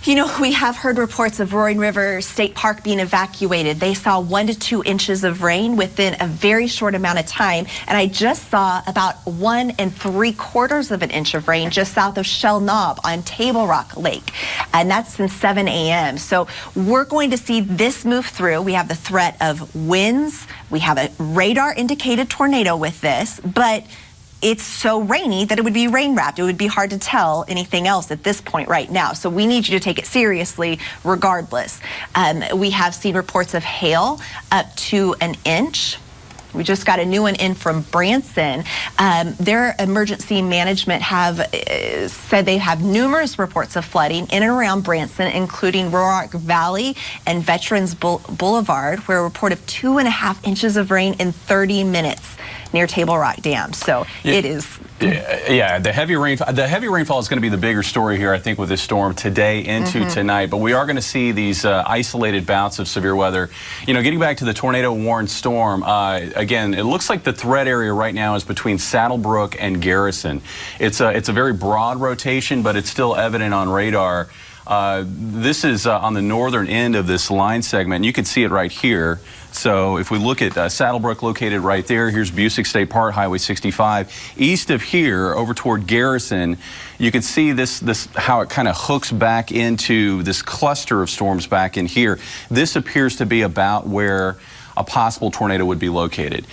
You know, we have heard reports of Roaring River State Park being evacuated. They saw 1 to 2 inches of rain within a very short amount of time. And I just saw about 1 3/4 of an inch of rain just south of Shell Knob on Table Rock Lake. And that's since 7 a.m. So we're going to see this move through. We have the threat of winds. We have a radar indicated tornado with this, but it's so rainy that it would be rain wrapped. It would be hard to tell anything else at this point right now. So we need you to take it seriously regardless. We have seen reports of hail up to 1 inch. We just got a new one in from Branson. Their emergency management have said they have numerous reports of flooding in and around Branson, including Roark Valley and Veterans Boulevard, where a report of 2.5 inches of rain in 30 minutes near Table Rock Dam. So it is. Yeah, the heavy rainfall is going to be the bigger story here, I think, with this storm today into tonight. But we are going to see these isolated bouts of severe weather. You know, getting back to the tornado-warned storm, again, it looks like the threat area right now is between Saddlebrook and Garrison. It's a very broad rotation, but it's still evident on radar. This is on the northern end of this line segment. You can see it right here. So if we look at Saddlebrook located right there, here's Busick State Park, Highway 65. East of here, over toward Garrison, you can see this how it kind of hooks back into this cluster of storms back in here. This appears to be about where a possible tornado would be located,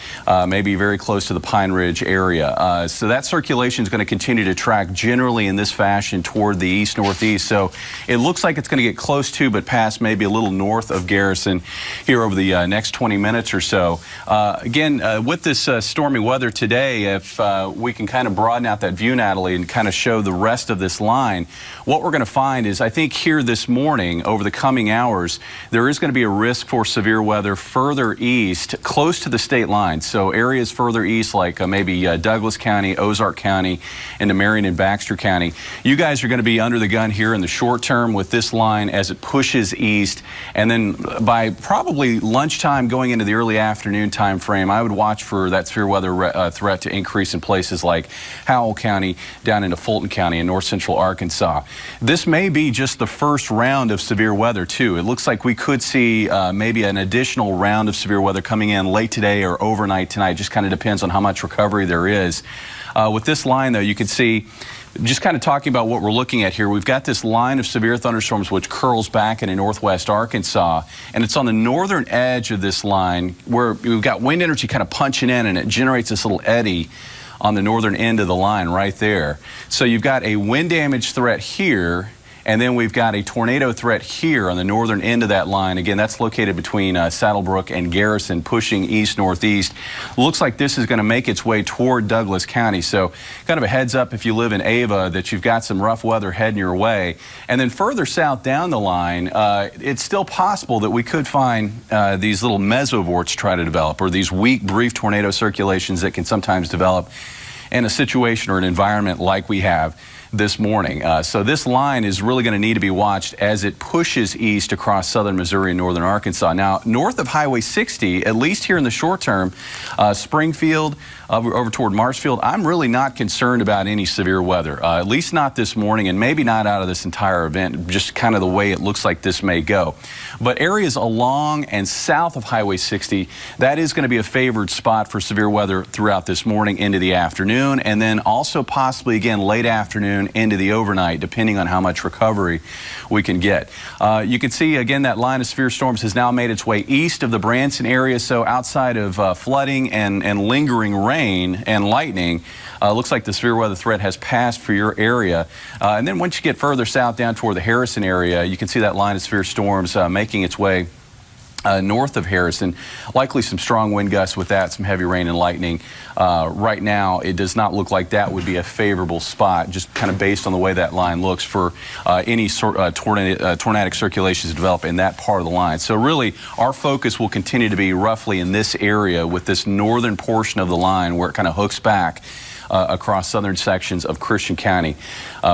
maybe very close to the Pine Ridge area. So that circulation is going to continue to track generally in this fashion toward the east-northeast. So it looks like it's going to get close to, but past maybe a little north of Garrison here over the next 20 minutes or so. Again, with this stormy weather today, if we can kind of broaden out that view, Natalie, and kind of show the rest of this line, what we're going to find is, I think here this morning, over the coming hours, there is going to be a risk for severe weather further east, close to the state line. So areas further east, like maybe Douglas County, Ozark County, into Marion and Baxter County. You guys are going to be under the gun here in the short term with this line as it pushes east. And then by probably lunchtime going into the early afternoon time frame, I would watch for that severe weather threat to increase in places like Howell County down into Fulton County in north central Arkansas. This may be just the first round of severe weather too. It looks like we could see maybe an additional round of severe weather coming in late today or overnight tonight. Just kind of depends on how much recovery there is. With this line, though, you can see, just kind of talking about what we're looking at here, we've got this line of severe thunderstorms which curls back into northwest Arkansas, and it's on the northern edge of this line where we've got wind energy kind of punching in, and it generates this little eddy on the northern end of the line right there. So you've got a wind damage threat here, and then we've got a tornado threat here on the northern end of that line. Again, that's located between Saddlebrook and Garrison, pushing east-northeast. Looks like this is going to make its way toward Douglas County. So kind of a heads up if you live in Ava that you've got some rough weather heading your way. And then further south down the line, it's still possible that we could find these little mesovorts try to develop, or these weak, brief tornado circulations that can sometimes develop in a situation or an environment like we have this morning. So this line is really going to need to be watched as it pushes east across southern Missouri and northern Arkansas. Now, north of Highway 60, at least here in the short term, Springfield, over toward Marshfield, I'm really not concerned about any severe weather, at least not this morning, and maybe not out of this entire event, just kind of the way it looks like this may go. But areas along and south of Highway 60, that is going to be a favored spot for severe weather throughout this morning into the afternoon, and then also possibly again late afternoon afternoon into the overnight, depending on how much recovery we can get. You can see, again, that line of severe storms has now made its way east of the Branson area, so outside of flooding and lingering rain and lightning, looks like the severe weather threat has passed for your area. And then once you get further south down toward the Harrison area, you can see that line of severe storms making its way north of Harrison. Likely some strong wind gusts with that, some heavy rain and lightning. Right now, it does not look like that would be a favorable spot, just kind of based on the way that line looks for any sort of tornadic circulations to develop in that part of the line. So really, our focus will continue to be roughly in this area with this northern portion of the line where it kind of hooks back across southern sections of Christian County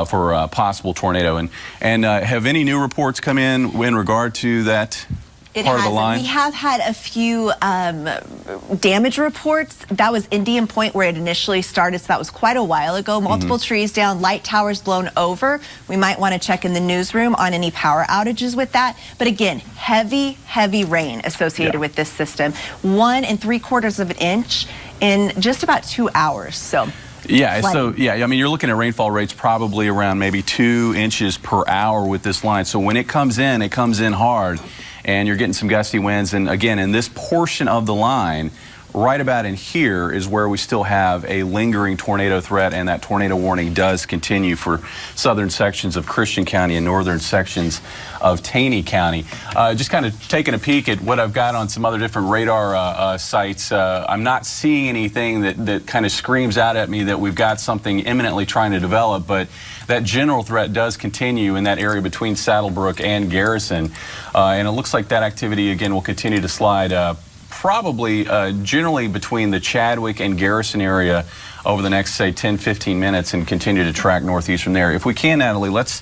for a possible tornado. And have any new reports come in regard to that? It has. We have had a few damage reports. That was Indian Point where it initially started, so that was quite a while ago. Multiple trees down, light towers blown over. We might want to check in the newsroom on any power outages with that. But again, heavy rain associated with this system. 1 3/4 inch in just about 2 hours. So. Yeah, I mean, you're looking at rainfall rates probably around maybe 2 inches per hour with this line. So when it comes in hard, and you're getting some gusty winds. And again, in this portion of the line, right about in here is where we still have a lingering tornado threat, and that tornado warning does continue for southern sections of Christian County and northern sections of Taney County. Just kind of taking a peek at what I've got on some other different radar sites. I'm not seeing anything that kind of screams out at me that we've got something imminently trying to develop, but that general threat does continue in that area between Saddlebrook and Garrison. And it looks like that activity, again, will continue to slide probably generally between the Chadwick and Garrison area over the next, say, 10-15 minutes and continue to track northeast from there. If we can, Natalie, let's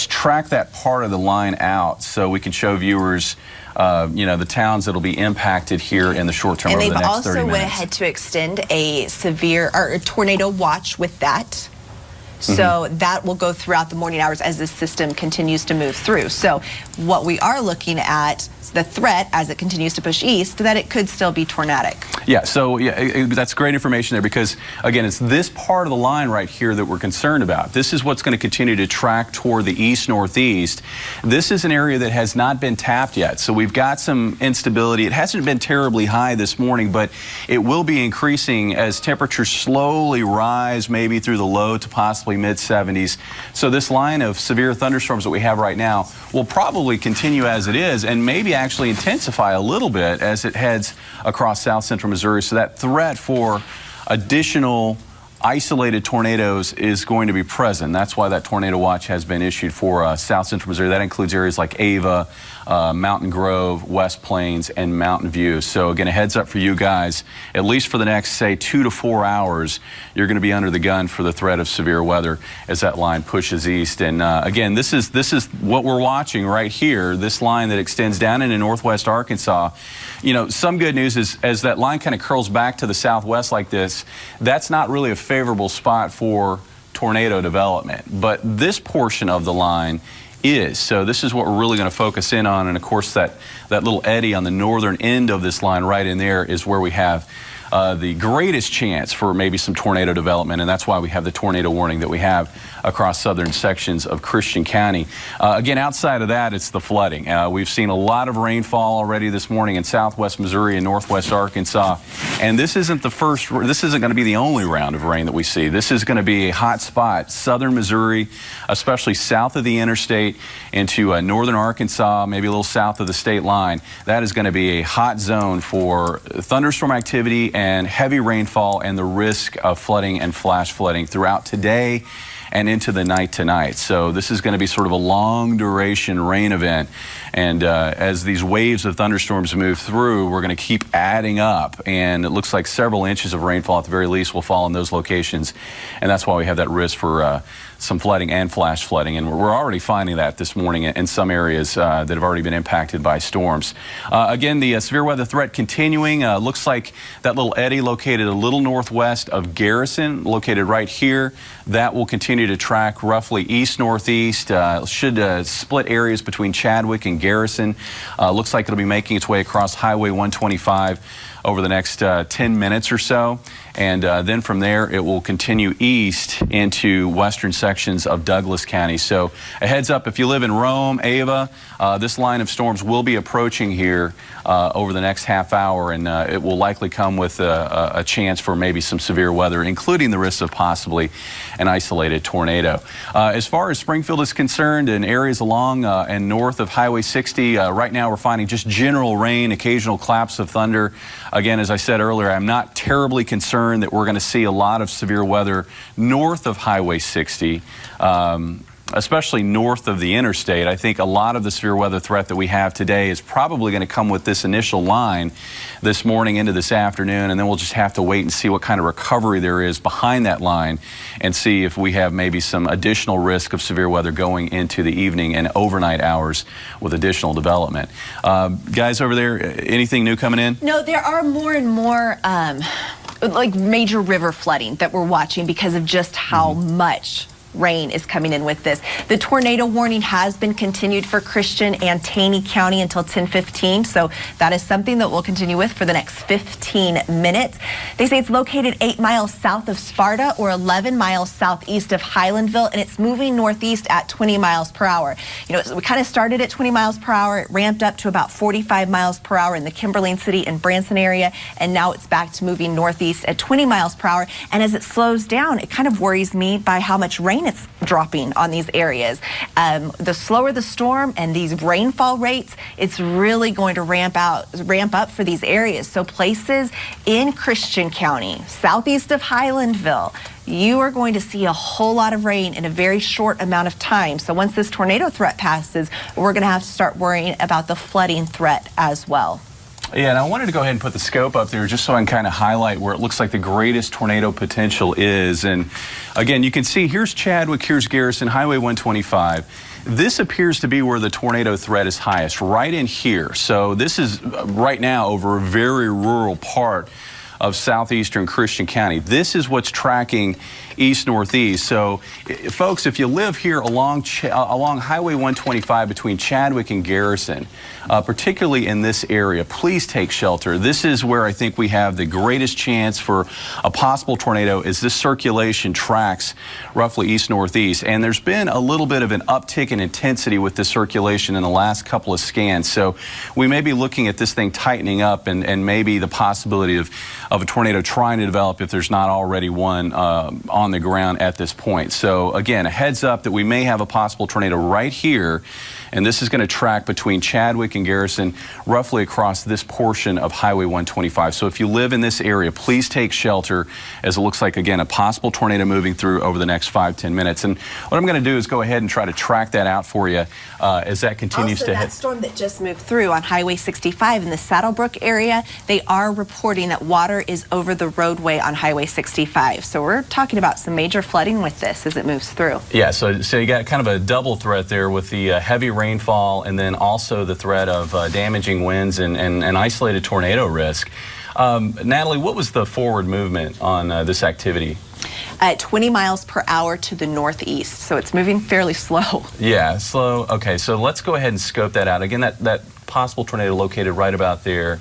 track that part of the line out so we can show viewers the towns that will be impacted here in the short term over the next 30 minutes. And they've also went ahead to extend a severe or tornado watch with that. So that will go throughout the morning hours as this system continues to move through. So what we are looking at is the threat as it continues to push east, that it could still be tornadic. Yeah, so that's great information there because, again, it's this part of the line right here that we're concerned about. This is what's going to continue to track toward the east-northeast. This is an area that has not been tapped yet, so we've got some instability. It hasn't been terribly high this morning, but it will be increasing as temperatures slowly rise, maybe through the low to possibly mid-70s. So this line of severe thunderstorms that we have right now will probably continue as it is and maybe actually intensify a little bit as it heads across south central Missouri. So that threat for additional isolated tornadoes is going to be present. That's why that tornado watch has been issued for south central Missouri. That includes areas like Ava, Mountain Grove, West Plains, and Mountain View. So again, a heads up for you guys, at least for the next, say, 2 to 4 hours, you're going to be under the gun for the threat of severe weather as that line pushes east. And again, this is what we're watching right here, this line that extends down into northwest Arkansas. You know, some good news is as that line kind of curls back to the southwest like this, that's not really a favorable spot for tornado development. But this portion of the line is. So this is what we're really going to focus in on. And of course, that little eddy on the northern end of this line right in there is where we have the greatest chance for maybe some tornado development, and that's why we have the tornado warning that we have across southern sections of Christian County. Again, outside of that, it's the flooding. We've seen a lot of rainfall already this morning in southwest Missouri and northwest Arkansas, and this isn't going to be the only round of rain that we see. This is going to be a hot spot, southern Missouri, especially south of the interstate into northern Arkansas, maybe a little south of the state line. That is going to be a hot zone for thunderstorm activity and heavy rainfall and the risk of flooding and flash flooding throughout today and into the night tonight. So this is going to be sort of a long duration rain event. And as these waves of thunderstorms move through, we're going to keep adding up. And it looks like several inches of rainfall at the very least will fall in those locations. And that's why we have that risk for some flooding and flash flooding. And we're already finding that this morning in some areas that have already been impacted by storms. Again, the severe weather threat continuing. Looks like that little eddy located a little northwest of Garrison, located right here, that will continue to track roughly east-northeast. Should split areas between Chadwick and Garrison. Looks like it'll be making its way across Highway 125 over the next 10 minutes or so. And then from there, it will continue east into western sections of Douglas County. So a heads up, if you live in Rome, Ava, this line of storms will be approaching here over the next half hour, and it will likely come with a chance for maybe some severe weather, including the risk of possibly an isolated tornado. As far as Springfield is concerned, in areas along and north of Highway 60, right now we're finding just general rain, occasional claps of thunder. Again, as I said earlier, I'm not terribly concerned that we're going to see a lot of severe weather north of Highway 60. Especially north of the interstate. I think a lot of the severe weather threat that we have today is probably going to come with this initial line this morning into this afternoon, and then we'll just have to wait and see what kind of recovery there is behind that line and see if we have maybe some additional risk of severe weather going into the evening and overnight hours with additional development. Guys over there, anything new coming in? No, there are more and more like major river flooding that we're watching because of just how much rain is coming in with this. The tornado warning has been continued for Christian and Taney County until 10:15, so that is something that we'll continue with for the next 15 minutes. They say it's located 8 miles south of Sparta or 11 miles southeast of Highlandville, and it's moving northeast at 20 miles per hour. You know, we kind of started at 20 miles per hour, it ramped up to about 45 miles per hour in the Kimberlane City and Branson area, and now it's back to moving northeast at 20 miles per hour. And as it slows down, it kind of worries me by how much rain it's dropping on these areas. The slower the storm and these rainfall rates, it's really going to ramp up for these areas. So places in Christian County, southeast of Highlandville, you are going to see a whole lot of rain in a very short amount of time. So once this tornado threat passes, we're going to have to start worrying about the flooding threat as well. Yeah, and I wanted to go ahead and put the scope up there just so I can kind of highlight where it looks like the greatest tornado potential is. And again, you can see here's Chadwick, here's Garrison, Highway 125. This appears to be where the tornado threat is highest, right in here. So this is right now over a very rural part of southeastern Christian County. This is what's tracking east-northeast. So, folks, if you live here along Highway 125 between Chadwick and Garrison, particularly in this area, please take shelter. This is where I think we have the greatest chance for a possible tornado as this circulation tracks roughly east-northeast. And there's been a little bit of an uptick in intensity with this circulation in the last couple of scans. So we may be looking at this thing tightening up and maybe the possibility of a tornado trying to develop if there's not already one on the ground at this point. So again, a heads up that we may have a possible tornado right here, and this is going to track between Chadwick and Garrison roughly across this portion of Highway 125. So if you live in this area, please take shelter as it looks like, again, a possible tornado moving through over the next 5-10 minutes. And what I'm going to do is go ahead and try to track that out for you as that continues also, to that hit. storm that just moved through on Highway 65 in the Saddlebrook area, they are reporting that water is over the roadway on Highway 65. So we're talking about some major flooding with this as it moves through. Yeah, so you got kind of a double threat there with the heavy rainfall and then also the threat of damaging winds and isolated tornado risk. Natalie, what was the forward movement on this activity? At 20 miles per hour to the northeast, so it's moving fairly slow. Yeah, slow. Okay, so let's go ahead and scope that out. Again, that possible tornado located right about there,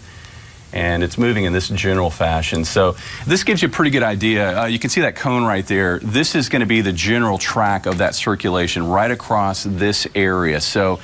and it's moving in this general fashion. So this gives you a pretty good idea. You can see that cone right there. This is going to be the general track of that circulation right across this area. So,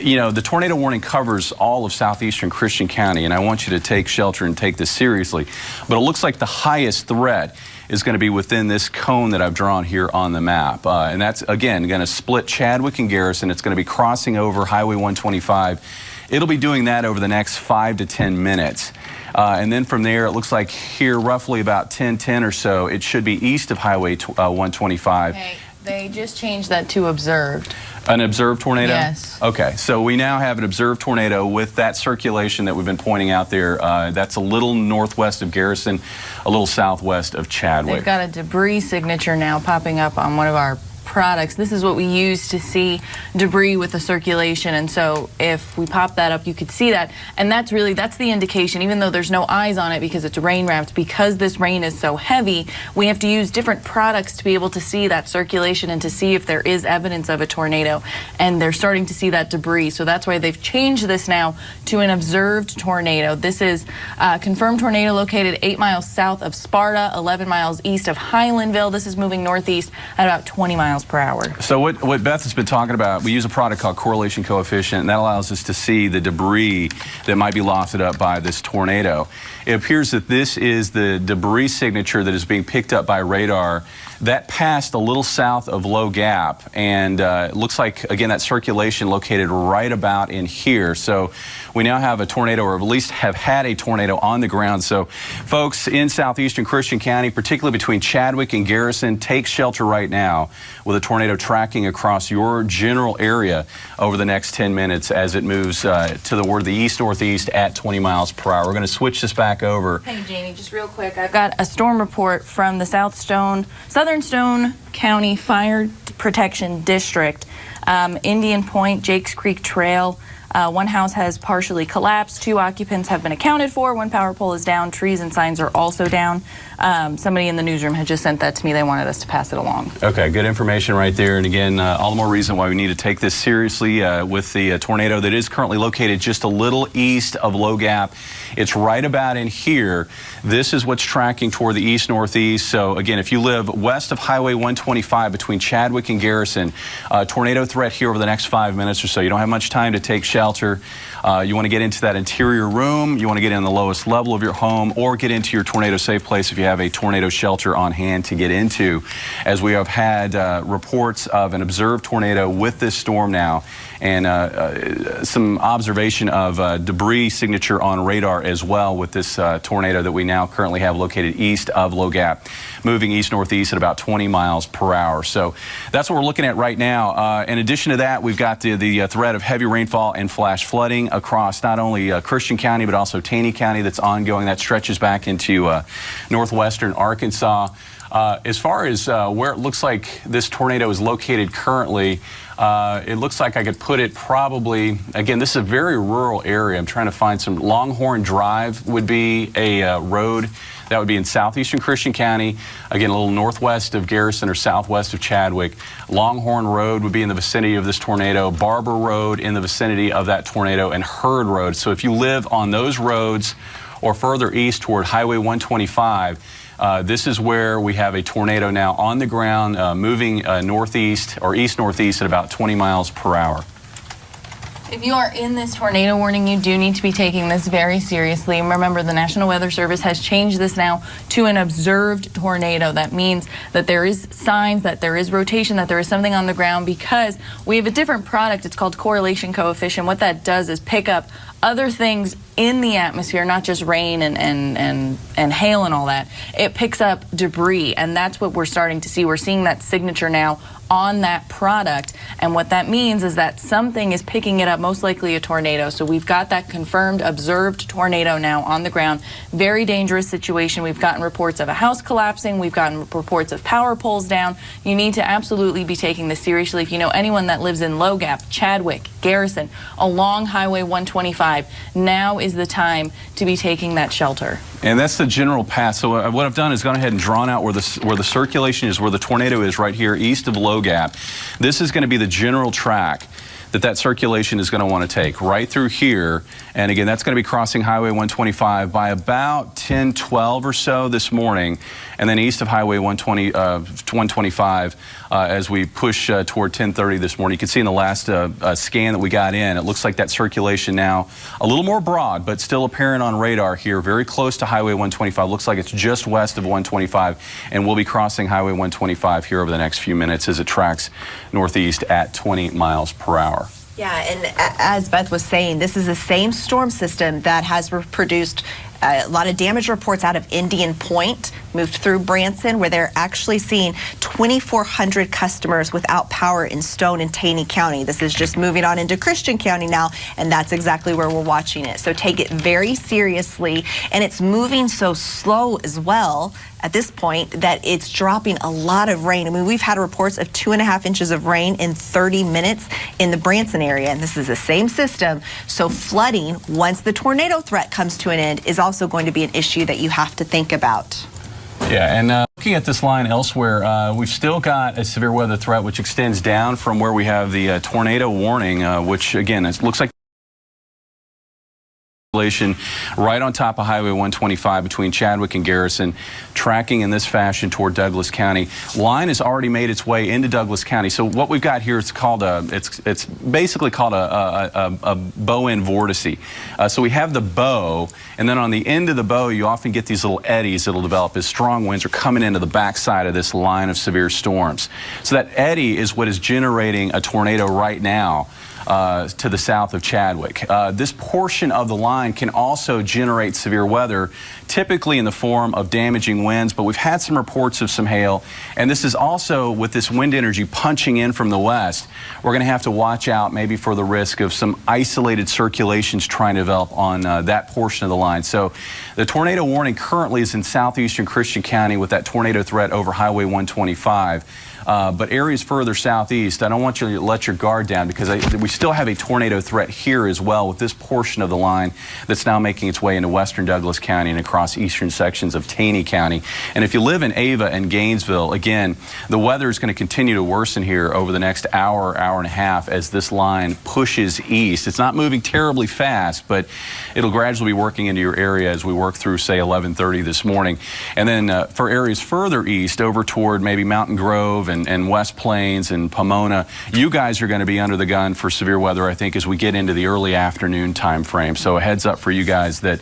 you know, the tornado warning covers all of southeastern Christian County, and I want you to take shelter and take this seriously. But it looks like the highest threat is going to be within this cone that I've drawn here on the map. And that's, again, going to split Chadwick and Garrison. It's going to be crossing over Highway 125. It'll be doing that over the next 5 to 10 minutes. And then from there, it looks like here, roughly about 10:10 or so, it should be east of Highway 125. Okay, they just changed that to observed. An observed tornado? Yes. Okay, so we now have an observed tornado with that circulation that we've been pointing out there. That's a little northwest of Garrison, a little southwest of Chadwick. They've got a debris signature now popping up on one of our products. This is what we use to see debris with the circulation, and so if we pop that up, you could see that, and that's the indication. Even though there's no eyes on it because it's rain wrapped, because this rain is so heavy, we have to use different products to be able to see that circulation and to see if there is evidence of a tornado, and they're starting to see that debris. So that's why they've changed this now to an observed tornado. This is a confirmed tornado located 8 miles south of Sparta, 11 miles east of Highlandville. This is moving northeast at about 20 miles per hour. So what Beth has been talking about, we use a product called correlation coefficient, and that allows us to see the debris that might be lofted up by this tornado. It appears that this is the debris signature that is being picked up by radar that passed a little south of Low Gap, and it looks like, again, that circulation located right about in here. So we now have a tornado, or at least have had a tornado on the ground. So folks in southeastern Christian County, particularly between Chadwick and Garrison, take shelter right now with a tornado tracking across your general area over the next 10 minutes as it moves toward the east-northeast at 20 miles per hour. We're going to switch this back over. Hey, Jamie, just real quick, I've got a storm report from the Southern Stone County Fire Protection District. Indian Point, Jakes Creek Trail. One house has partially collapsed. 2 occupants have been accounted for. 1 power pole is down. Trees and signs are also down. Somebody in the newsroom had just sent that to me. They wanted us to pass it along. Okay, good information right there. And again, all the more reason why we need to take this seriously with the tornado that is currently located just a little east of Low Gap. It's right about in here. This is what's tracking toward the east-northeast. So again, if you live west of Highway 125 between Chadwick and Garrison, tornado threat here over the next 5 minutes or so. You don't have much time to take shelter. You want to get into that interior room. You want to get in the lowest level of your home, or get into your tornado safe place if you have a tornado shelter on hand to get into, as we have had reports of an observed tornado with this storm now, and some observation of debris signature on radar as well with this tornado that we now currently have located east of Low Gap, moving east-northeast at about 20 miles per hour. So that's what we're looking at right now. In addition to that, we've got the threat of heavy rainfall and flash flooding across not only Christian County, but also Taney County that's ongoing. That stretches back into northwestern Arkansas. As far as where it looks like this tornado is located currently, it looks like I could put it probably, again, this is a very rural area. I'm trying to find some. Longhorn Drive would be a road that would be in southeastern Christian County, again, a little northwest of Garrison or southwest of Chadwick. Longhorn Road would be in the vicinity of this tornado, Barber Road in the vicinity of that tornado, and Hurd Road. So if you live on those roads or further east toward Highway 125, this is where we have a tornado now on the ground, moving northeast or east-northeast at about 20 miles per hour. If you are in this tornado warning, you do need to be taking this very seriously. And remember, the National Weather Service has changed this now to an observed tornado. That means that there is signs, that there is rotation, that there is something on the ground, because we have a different product. It's called correlation coefficient. What that does is pick up other things in the atmosphere, not just rain and hail and all that. It picks up debris, and that's what we're starting to see. We're seeing that signature now on that product, and what that means is that something is picking it up, most likely a tornado. So we've got that confirmed observed tornado now on the ground. Very dangerous situation. We've gotten reports of a house collapsing. We've gotten reports of power poles down. You need to absolutely be taking this seriously. If you know anyone that lives in Low Gap, Chadwick, Garrison, along Highway 125, now is the time to be taking that shelter. And that's the general path. So what I've done is gone ahead and drawn out where the circulation is, where the tornado is right here east of Low Gap. This is going to be the general track that circulation is going to want to take right through here. And again, that's going to be crossing Highway 125 by about 10:12 or so this morning, and then east of Highway 125 as we push toward 10:30 this morning. You can see in the last scan that we got in, it looks like that circulation now a little more broad, but still apparent on radar here, very close to Highway 125. Looks like it's just west of 125, and we'll be crossing Highway 125 here over the next few minutes as it tracks northeast at 20 miles per hour. Yeah, and as Beth was saying, this is the same storm system that has produced a lot of damage reports out of Indian Point, moved through Branson, where they're actually seeing 2,400 customers without power in Stone and Taney County. This is just moving on into Christian County now, and that's exactly where we're watching it. So take it very seriously, and it's moving so slow as well. at this point that it's dropping a lot of rain. I mean, we've had reports of 2.5 inches of rain in 30 minutes in the Branson area, and this is the same system. So flooding, once the tornado threat comes to an end, is also going to be an issue that you have to think about. Yeah, and looking at this line elsewhere, we've still got a severe weather threat which extends down from where we have the tornado warning, which again, it looks like right on top of Highway 125 between Chadwick and Garrison, tracking in this fashion toward Douglas County. Line has already made its way into Douglas County. So what we've got here is called it's basically called a bow-end vortice. So we have the bow, and then on the end of the bow, you often get these little eddies that'll develop as strong winds are coming into the backside of this line of severe storms. So that eddy is what is generating a tornado right now. To the south of Chadwick. This portion of the line can also generate severe weather, typically in the form of damaging winds, but we've had some reports of some hail, and this is also with this wind energy punching in from the west. We're going to have to watch out maybe for the risk of some isolated circulations trying to develop on that portion of the line. So the tornado warning currently is in southeastern Christian County with that tornado threat over Highway 125. But areas further southeast, I don't want you to let your guard down because we still have a tornado threat here as well with this portion of the line that's now making its way into western Douglas County and across eastern sections of Taney County. And if you live in Ava and Gainesville, again, the weather is going to continue to worsen here over the next hour, hour and a half as this line pushes east. It's not moving terribly fast, but it'll gradually be working into your area as we work through, say, 11:30 this morning. And then for areas further east over toward maybe Mountain Grove and West Plains and Pomona, you guys are going to be under the gun for severe weather, I think, as we get into the early afternoon time frame. So a heads up for you guys that,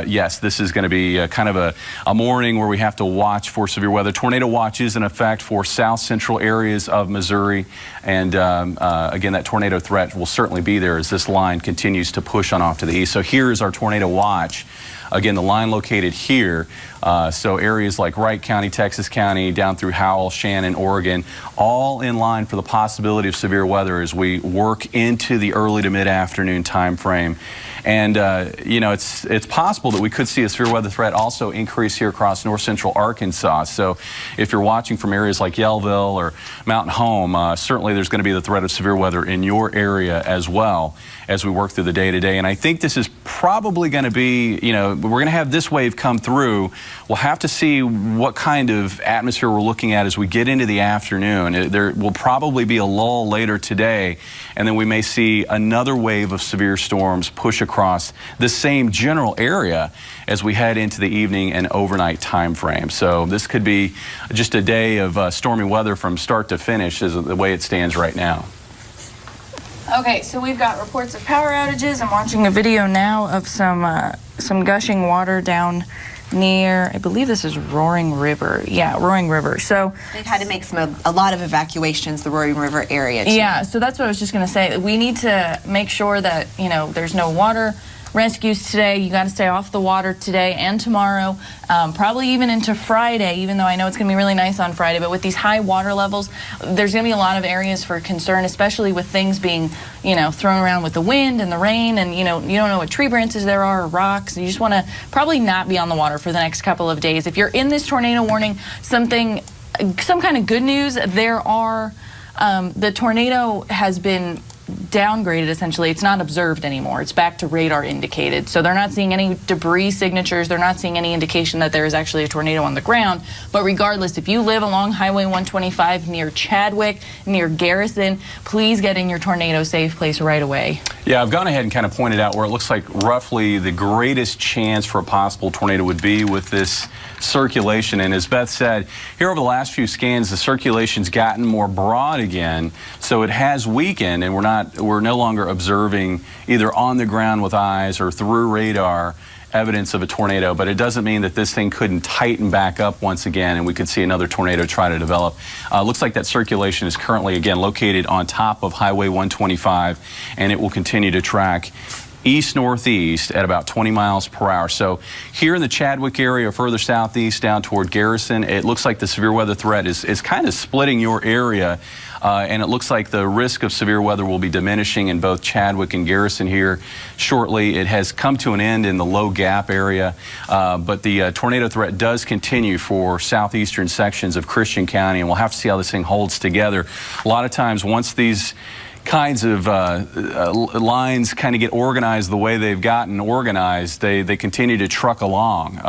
yes, this is going to be kind of a morning where we have to watch for severe weather. Tornado watch is in effect for south central areas of Missouri. And again, that tornado threat will certainly be there as this line continues to push on off to the east. So here is our tornado watch. Again, the line located here, so areas like Wright County, Texas County, down through Howell, Shannon, Oregon, all in line for the possibility of severe weather as we work into the early to mid-afternoon time frame. And, you know, it's possible that we could see a severe weather threat also increase here across north central Arkansas. So if you're watching from areas like Yellville or Mountain Home, certainly there's going to be the threat of severe weather in your area as well as we work through the day to day. And I think this is probably going to be, you know, we're going to have this wave come through. We'll have to see what kind of atmosphere we're looking at as we get into the afternoon. There will probably be a lull later today, and then we may see another wave of severe storms push across the same general area as we head into the evening and overnight time frame. So this could be just a day of stormy weather from start to finish as the way it stands right now. Okay, so we've got reports of power outages. I'm watching a video now of some gushing water down near, I believe this is Roaring River. Yeah, Roaring River. So they've had to make a lot of evacuations, the Roaring River area too. Yeah, so that's what I was just going to say. We need to make sure that, you know, there's no water rescues today. You got to stay off the water today and tomorrow, probably even into Friday, even though I know it's going to be really nice on Friday. But with these high water levels, there's going to be a lot of areas for concern, especially with things being, you know, thrown around with the wind and the rain, and, you know, you don't know what tree branches there are or rocks. You just want to probably not be on the water for the next couple of days. If you're in this tornado warning, some kind of good news, there are, the tornado has been downgraded essentially. It's not observed anymore. It's back to radar indicated. So they're not seeing any debris signatures. They're not seeing any indication that there is actually a tornado on the ground. But regardless, if you live along Highway 125 near Chadwick, near Garrison, please get in your tornado safe place right away. Yeah, I've gone ahead and kind of pointed out where it looks like roughly the greatest chance for a possible tornado would be with this circulation. And as Beth said, here over the last few scans, the circulation's gotten more broad again. So it has weakened, and we're no longer observing either on the ground with eyes or through radar evidence of a tornado, but it doesn't mean that this thing couldn't tighten back up once again and we could see another tornado try to develop. Looks like that circulation is currently, again, located on top of Highway 125, and it will continue to track east-northeast at about 20 miles per hour. So here in the Chadwick area, further southeast down toward Garrison, it looks like the severe weather threat is kind of splitting your area. and it looks like the risk of severe weather will be diminishing in both Chadwick and Garrison here shortly. It has come to an end in the Low Gap area, but the tornado threat does continue for southeastern sections of Christian County, and we'll have to see how this thing holds together. A lot of times, once these kinds of lines kind of get organized the way they've gotten organized, they continue to truck along.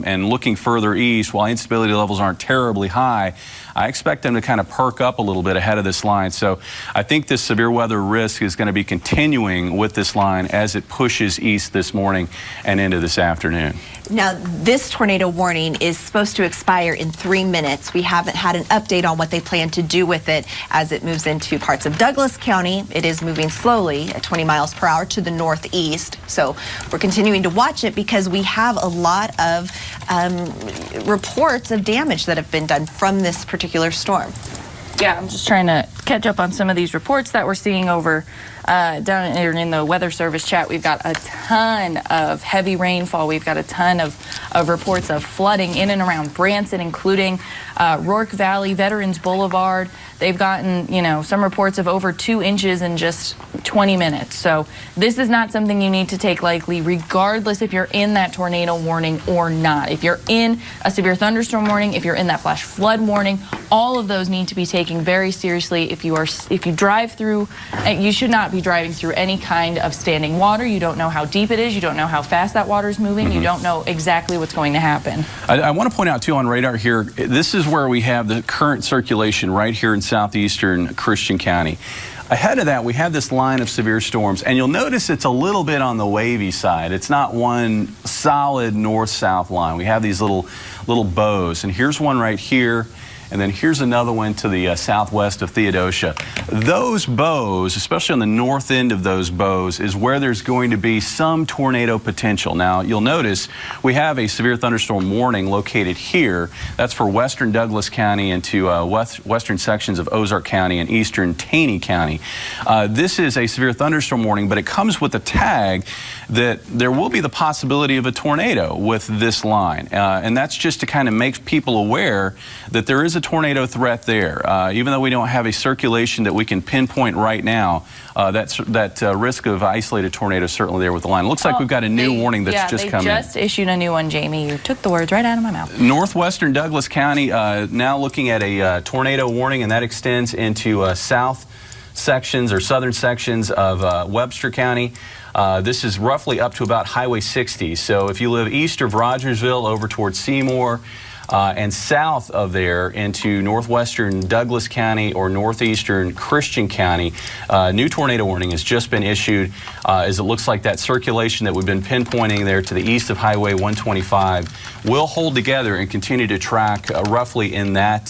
And looking further east, while instability levels aren't terribly high, I expect them to kind of perk up a little bit ahead of this line. So I think this severe weather risk is going to be continuing with this line as it pushes east this morning and into this afternoon. Now, this tornado warning is supposed to expire in 3 minutes. We haven't had an update on what they plan to do with it as it moves into parts of Douglas County. It is moving slowly at 20 miles per hour to the northeast. So we're continuing to watch it because we have a lot of reports of damage that have been done from this particular storm. Yeah, I'm just trying to catch up on some of these reports that we're seeing over down in the Weather Service chat. We've got a ton of heavy rainfall. We've got a ton of reports of flooding in and around Branson, including Rourke Valley, Veterans Boulevard. They've gotten, some reports of over 2 inches in just 20 minutes. So this is not something you need to take lightly, regardless if you're in that tornado warning or not. If you're in a severe thunderstorm warning, if you're in that flash flood warning, all of those need to be taken very seriously. If you drive through, you should not be driving through any kind of standing water. You don't know how deep it is. You don't know how fast that water is moving. You don't know exactly what's going to happen. I want to point out, too, on radar here, this is where we have the current circulation right here in southeastern Christian County. Ahead of that, we have this line of severe storms, and you'll notice it's a little bit on the wavy side. It's not one solid north-south line. We have these little bows, and here's one right here. And then here's another one to the southwest of Theodosia. Those bows, especially on the north end of those bows, is where there's going to be some tornado potential. Now, you'll notice we have a severe thunderstorm warning located here. That's for western Douglas County into western sections of Ozark County and eastern Taney County. This is a severe thunderstorm warning, but it comes with a tag that there will be the possibility of a tornado with this line. And that's just to kind of make people aware that there is a tornado threat there. Even though we don't have a circulation that we can pinpoint right now, that risk of isolated tornado is certainly there with the line. It looks like we've got a new warning that's just come in. Yeah, they just issued a new one, Jamie. You took the words right out of my mouth. Northwestern Douglas County now looking at a tornado warning, and that extends into south sections or southern sections of Webster County. This is roughly up to about Highway 60. So if you live east of Rogersville over towards Seymour, and south of there into northwestern Douglas County or northeastern Christian County, new tornado warning has just been issued as it looks like that circulation that we've been pinpointing there to the east of Highway 125 will hold together and continue to track roughly in that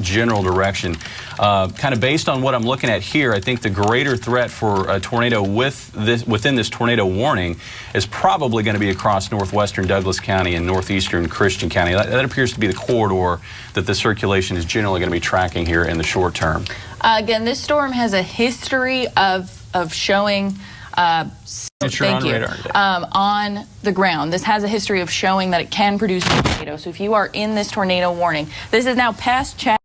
general direction. Kind of based on what I'm looking at here, I think the greater threat for a tornado within this tornado warning is probably going to be across northwestern Douglas County and northeastern Christian County. That appears to be the corridor that the circulation is generally going to be tracking here in the short term. Again, this storm has a history of showing on the ground. This has a history of showing that it can produce a tornado. So if you are in this tornado warning, this is now past Chad.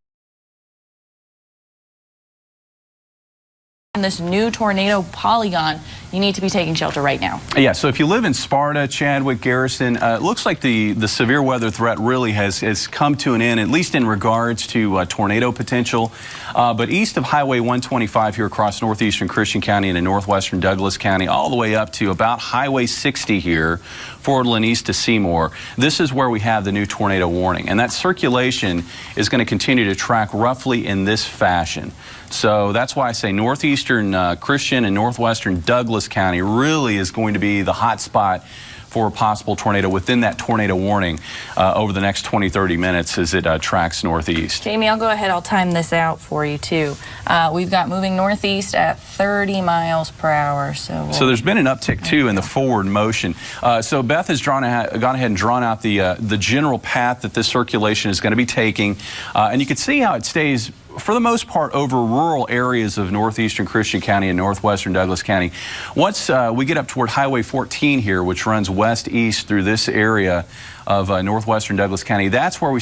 In this new tornado polygon, you need to be taking shelter right now. Yeah, so if you live in Sparta, Chadwick, Garrison, it looks like the severe weather threat really has come to an end, at least in regards to tornado potential. But east of Highway 125 here across northeastern Christian County and in northwestern Douglas County, all the way up to about Highway 60 here, Fordland east to Seymour, this is where we have the new tornado warning. And that circulation is going to continue to track roughly in this fashion. So that's why I say northeastern Christian and northwestern Douglas County really is going to be the hot spot for a possible tornado within that tornado warning over the next 20-30 minutes as it tracks northeast. Jamie, I'll go ahead. I'll time this out for you, too. We've got moving northeast at 30 miles per hour. So there's been an uptick, too, in the forward motion. So Beth has gone ahead and drawn out the general path that this circulation is going to be taking. And you can see how it stays for the most part, over rural areas of northeastern Christian County and northwestern Douglas County. Once we get up toward Highway 14 here, which runs west-east through this area of northwestern Douglas County, that's where we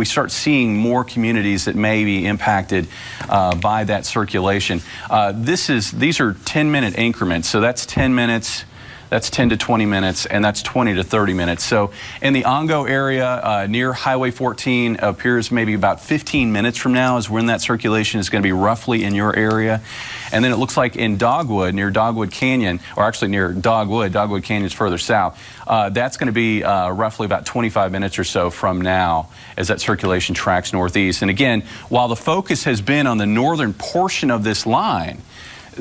start seeing more communities that may be impacted by that circulation. These are 10-minute increments, so that's 10 minutes. That's 10 to 20 minutes, and that's 20 to 30 minutes. So in the Ongo area near Highway 14 appears maybe about 15 minutes from now is when that circulation is going to be roughly in your area. And then it looks like in Dogwood, near Dogwood Canyon, or actually near Dogwood Canyon's further south, that's going to be roughly about 25 minutes or so from now as that circulation tracks northeast. And again, while the focus has been on the northern portion of this line,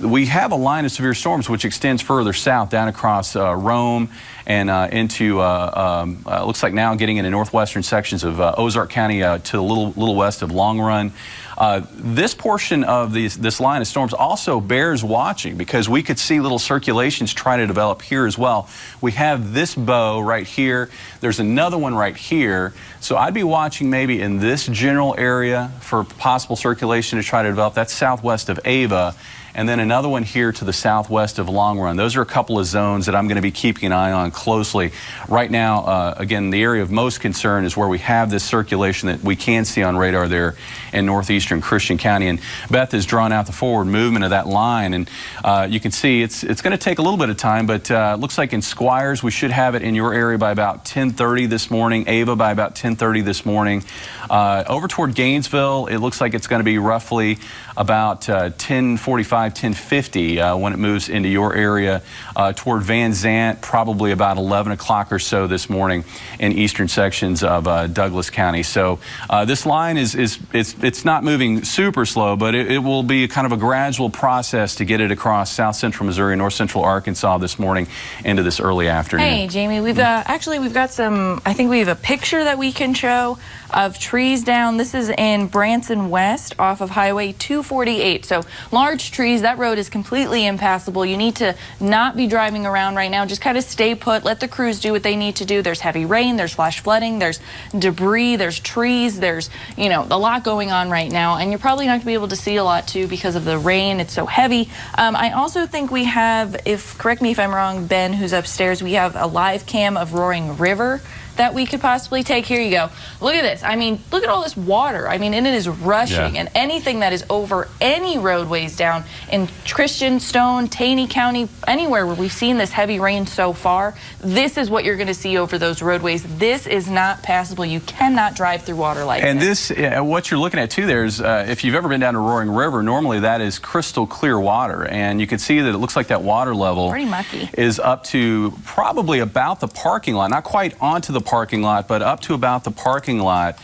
we have a line of severe storms which extends further south down across Rome and into looks like now getting into northwestern sections of Ozark County to a little west of Long Run. This portion of this line of storms also bears watching because we could see little circulations try to develop here as well. We have this bow right here. There's another one right here. So I'd be watching maybe in this general area for possible circulation to try to develop. That's southwest of Ava. And then another one here to the southwest of Long Run. Those are a couple of zones that I'm going to be keeping an eye on closely. Right now, again, the area of most concern is where we have this circulation that we can see on radar there in northeastern Christian County. And Beth has drawn out the forward movement of that line. And you can see it's going to take a little bit of time, but it looks like in Squires, we should have it in your area by about 10:30 this morning, Ava by about 10:30 this morning. Over toward Gainesville, it looks like it's going to be roughly about 10:45, 10:50 when it moves into your area. Toward Van Zant, probably about 11 o'clock or so this morning in eastern sections of Douglas County. So this line it's not moving super slow, but it will be kind of a gradual process to get it across south central Missouri, north central Arkansas this morning into this early afternoon. Hey, Jamie, we've got some, I think we have a picture that we can show of trees down. This is in Branson West off of Highway 248. So large trees, that road is completely impassable. You need to not be driving around right now. Just kind of stay put. Let the crews do what they need to do. There's heavy rain, there's flash flooding, there's debris, there's trees, there's, you know, a lot going on right now. And you're probably not going to be able to see a lot too because of the rain. It's so heavy. I also think we have, correct me if I'm wrong, Ben, who's upstairs, we have a live cam of Roaring River that we could possibly take. Here you go. Look at this. I mean, look at all this water. I mean, and it is rushing. Yeah. And anything that is over any roadways down in Christian, Stone, Taney County, anywhere where we've seen this heavy rain so far, this is what you're going to see over those roadways. This is not passable. You cannot drive through water like this. And this, what you're looking at too there is, if you've ever been down to Roaring River, normally that is crystal clear water. And you can see that it looks like that water level pretty mucky. Is up to probably about the parking lot, not quite onto the parking lot, but up to about the parking lot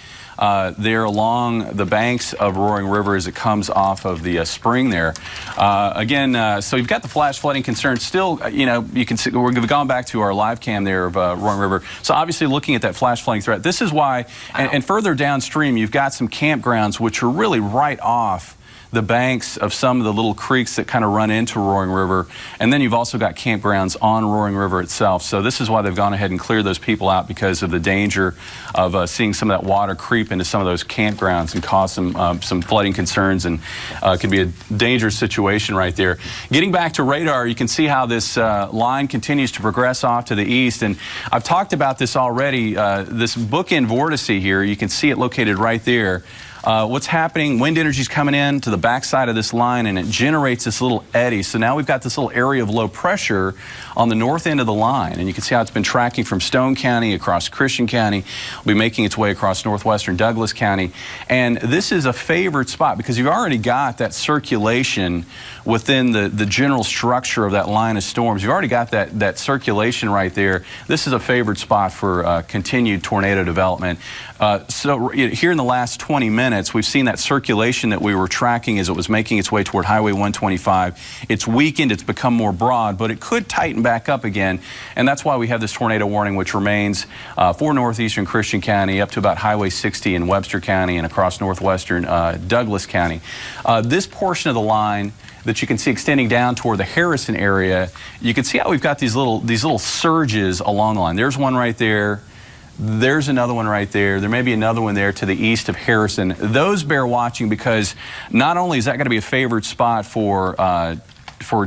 there along the banks of Roaring River as it comes off of the spring there. Again, so you've got the flash flooding concern. Still, you know, you can see we've gone back to our live cam there of Roaring River. So obviously looking at that flash flooding threat, this is why, and further downstream, you've got some campgrounds which are really right off the banks of some of the little creeks that kind of run into Roaring River. And then you've also got campgrounds on Roaring River itself. So this is why they've gone ahead and cleared those people out, because of the danger of seeing some of that water creep into some of those campgrounds and cause some flooding concerns, and could be a dangerous situation right there. Getting back to radar, you can see how this line continues to progress off to the east. And I've talked about this already, this bookend vortice here, you can see it located right there. What's happening, wind energy is coming in to the backside of this line, and it generates this little eddy. So now we've got this little area of low pressure on the north end of the line, and you can see how it's been tracking from Stone County across Christian County, will be making its way across northwestern Douglas County. And this is a favored spot because you've already got that circulation within the general structure of that line of storms. You've already got that circulation right there. This is a favored spot for continued tornado development. So here in the last 20 minutes, we've seen that circulation that we were tracking as it was making its way toward Highway 125. It's weakened, it's become more broad, but it could tighten back up again. And that's why we have this tornado warning, which remains for northeastern Christian County up to about Highway 60 in Webster County and across northwestern Douglas County. This portion of the line that you can see extending down toward the Harrison area, you can see how we've got these little surges along the line. There's one right there. There's another one right there. There may be another one there to the east of Harrison. Those bear watching because not only is that going to be a favored spot for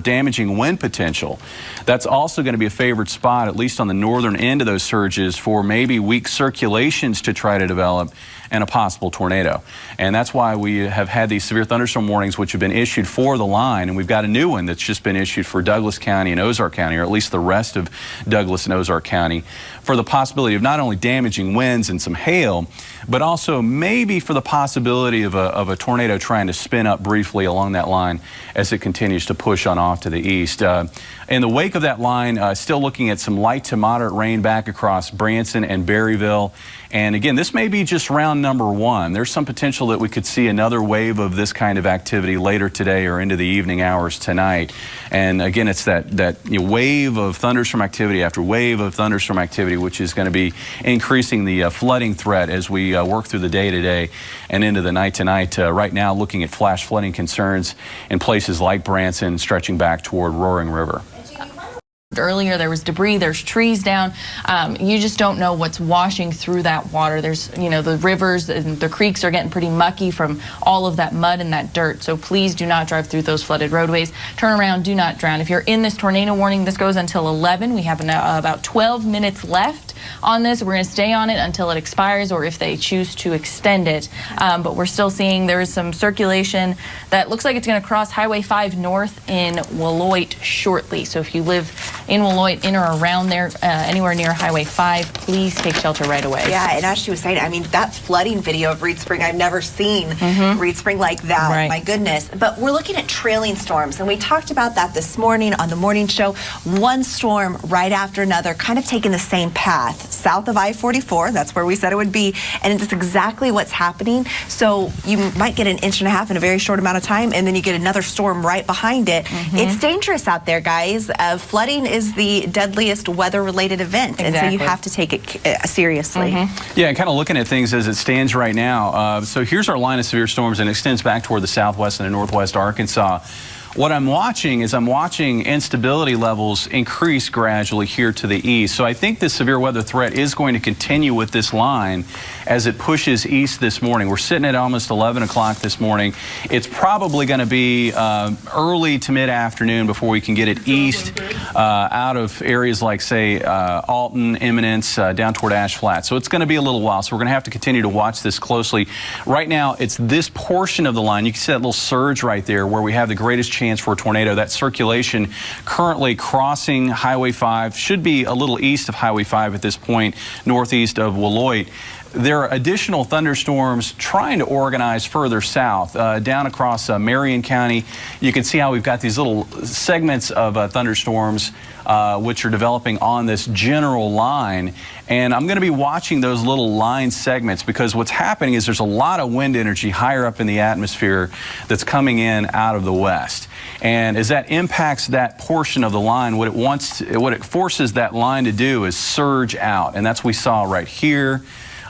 damaging wind potential, that's also going to be a favored spot, at least on the northern end of those surges, for maybe weak circulations to try to develop and a possible tornado. And that's why we have had these severe thunderstorm warnings which have been issued for the line, and we've got a new one that's just been issued for Douglas County and Ozark County, or at least the rest of Douglas and Ozark County, for the possibility of not only damaging winds and some hail, but also maybe for the possibility of a tornado trying to spin up briefly along that line as it continues to push on off to the east. In the wake of that line, still looking at some light to moderate rain back across Branson and Berryville. And again, this may be just round number one. There's some potential that we could see another wave of this kind of activity later today or into the evening hours tonight. And again, it's that wave of thunderstorm activity after wave of thunderstorm activity, which is going to be increasing the flooding threat as we work through the day today and into the night tonight. Right now, looking at flash flooding concerns in places like Branson, stretching back toward Roaring River. Earlier there was debris, there's trees down. You just don't know what's washing through that water. There's, the rivers and the creeks are getting pretty mucky from all of that mud and that dirt. So please do not drive through those flooded roadways. Turn around, do not drown. If you're in this tornado warning, this goes until 11. We have about 12 minutes left on this. We're going to stay on it until it expires, or if they choose to extend it. But we're still seeing there is some circulation that looks like it's going to cross Highway 5 north in Willoit shortly. So if you live in Willoit, in or around there, anywhere near Highway 5, please take shelter right away. Yeah, and as she was saying, I mean, that flooding video of Reed Spring, I've never seen Reed Spring like that. Right. My goodness. But we're looking at trailing storms, and we talked about that this morning on the morning show. One storm right after another, kind of taking the same path. South of I-44, that's where we said it would be, and it's exactly what's happening. So you might get an inch and a half in a very short amount of time, and then you get another storm right behind it. It's dangerous out there, guys. Flooding is the deadliest weather-related event, and so you have to take it seriously. Yeah, and kind of looking at things as it stands right now. So here's our line of severe storms, and it extends back toward the southwest and the northwest Arkansas. What I'm watching is instability levels increase gradually here to the east. So I think this severe weather threat is going to continue with this line as it pushes east this morning. We're sitting at almost 11 o'clock this morning. It's probably going to be early to mid-afternoon before we can get it east out of areas like, say, Alton, Eminence, down toward Ash Flat. So it's going to be a little while. So we're going to have to continue to watch this closely. Right now, it's this portion of the line. You can see that little surge right there where we have the greatest chance for a tornado. That circulation currently crossing Highway 5, should be a little east of Highway 5 at this point, northeast of Willoit. There are additional thunderstorms trying to organize further south, down across Marion County. You can see how we've got these little segments of thunderstorms which are developing on this general line. And I'm going to be watching those little line segments, because what's happening is there's a lot of wind energy higher up in the atmosphere that's coming in out of the west. And as that impacts that portion of the line, what it forces that line to do is surge out. And that's what we saw right here.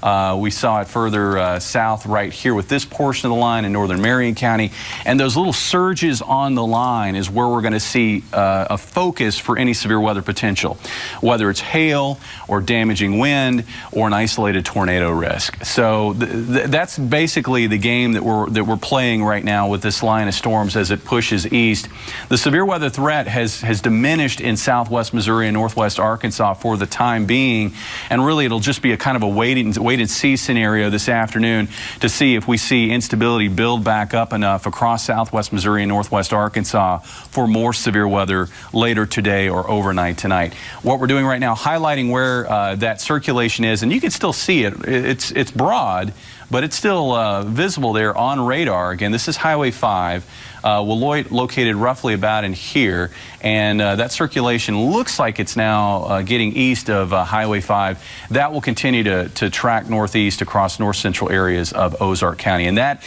We saw it further south right here with this portion of the line in northern Marion County. And those little surges on the line is where we're going to see a focus for any severe weather potential, whether it's hail or damaging wind or an isolated tornado risk. So that's basically the game that we're playing right now with this line of storms as it pushes east. The severe weather threat has diminished in southwest Missouri and northwest Arkansas for the time being, and really it'll just be a kind of a wait and see scenario this afternoon to see if we see instability build back up enough across southwest Missouri and northwest Arkansas for more severe weather later today or overnight tonight. What we're doing right now, highlighting where that circulation is, and you can still see it. It's broad, but it's still visible there on radar. Again, this is Highway 5. Willoit located roughly about in here, and that circulation looks like it's now getting east of Highway 5. That will continue to track northeast across north central areas of Ozark County, and that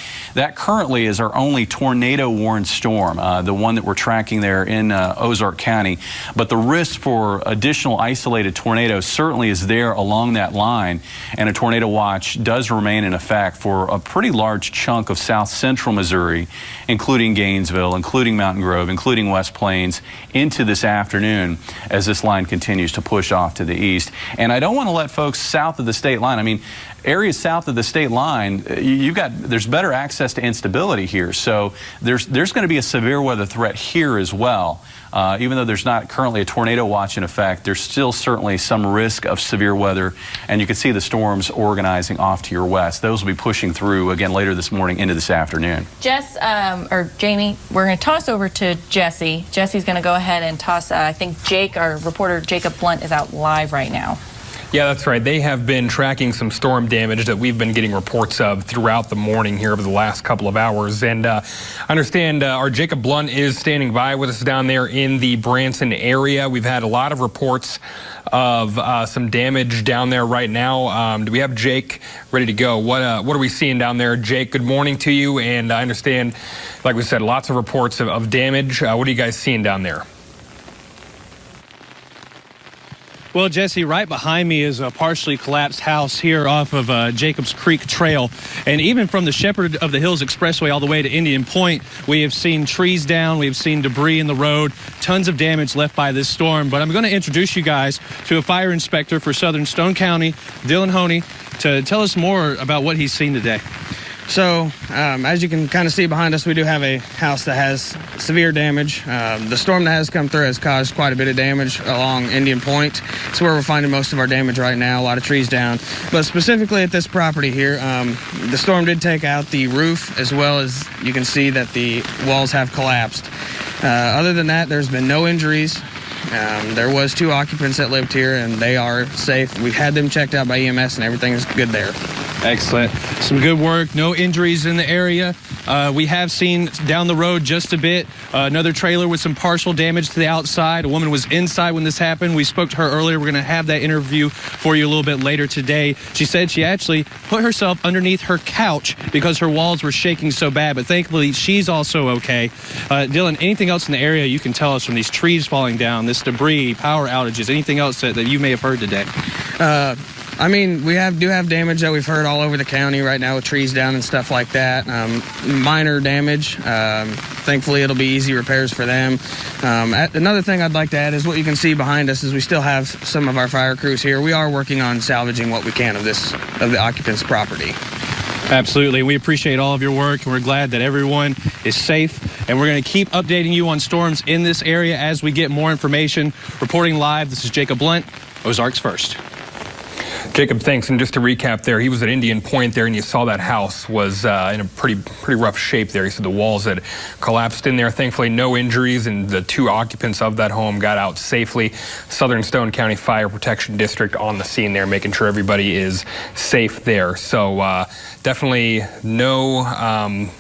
currently is our only tornado warned storm, the one that we're tracking there in Ozark County. But the risk for additional isolated tornadoes certainly is there along that line, and a tornado watch does remain in effect effect for a pretty large chunk of south central Missouri, including Gainesville, including Mountain Grove, including West Plains, into this afternoon as this line continues to push off to the east. And I don't want to let folks south of the state line, I mean, areas south of the state line, there's better access to instability here. So there's going to be a severe weather threat here as well. Even though there's not currently a tornado watch in effect, there's still certainly some risk of severe weather. And you can see the storms organizing off to your west. Those will be pushing through again later this morning into this afternoon. Jess, or Jamie, we're going to toss over to Jesse. Jesse's going to go ahead and toss, I think Jake, our reporter Jacob Blunt, is out live right now. Yeah, that's right. They have been tracking some storm damage that we've been getting reports of throughout the morning here over the last couple of hours. And I understand our Jacob Blunt is standing by with us down there in the Branson area. We've had a lot of reports of some damage down there right now. Do we have Jake ready to go? What are we seeing down there? Jake, good morning to you. And I understand, like we said, lots of reports of damage. What are you guys seeing down there? Well, Jesse, right behind me is a partially collapsed house here off of Jacobs Creek Trail. And even from the Shepherd of the Hills Expressway all the way to Indian Point, we have seen trees down, we have seen debris in the road, tons of damage left by this storm. But I'm going to introduce you guys to a fire inspector for Southern Stone County, Dylan Honey, to tell us more about what he's seen today. So, as you can kind of see behind us, we do have a house that has severe damage. The storm that has come through has caused quite a bit of damage along Indian Point. It's where we're finding most of our damage right now, a lot of trees down. But specifically at this property here, the storm did take out the roof, as well as you can see that the walls have collapsed. Other than that, there's been no injuries. There was 2 occupants that lived here, and they are safe. We've had them checked out by EMS, and everything is good there. Excellent. Some good work. No injuries in the area. We have seen down the road just a bit another trailer with some partial damage to the outside. A woman was inside when this happened. We spoke to her earlier. We're going to have that interview for you a little bit later today. She said she actually put herself underneath her couch because her walls were shaking so bad, but thankfully she's also okay. Dylan, anything else in the area you can tell us from these trees falling down, this debris, power outages, anything else that you may have heard today? I mean, we do have damage that we've heard all over the county right now with trees down and stuff like that. Minor damage. Thankfully, it'll be easy repairs for them. Another thing I'd like to add is what you can see behind us is we still have some of our fire crews here. We are working on salvaging what we can of the occupant's property. Absolutely. We appreciate all of your work, and we're glad that everyone is safe. And we're going to keep updating you on storms in this area as we get more information. Reporting live, this is Jacob Blunt, Ozarks First. Jacob, thanks. And just to recap there, he was at Indian Point there, and you saw that house was in a pretty rough shape there. He said the walls had collapsed in there. Thankfully, no injuries, and the 2 occupants of that home got out safely. Southern Stone County Fire Protection District on the scene there, making sure everybody is safe there. So definitely no...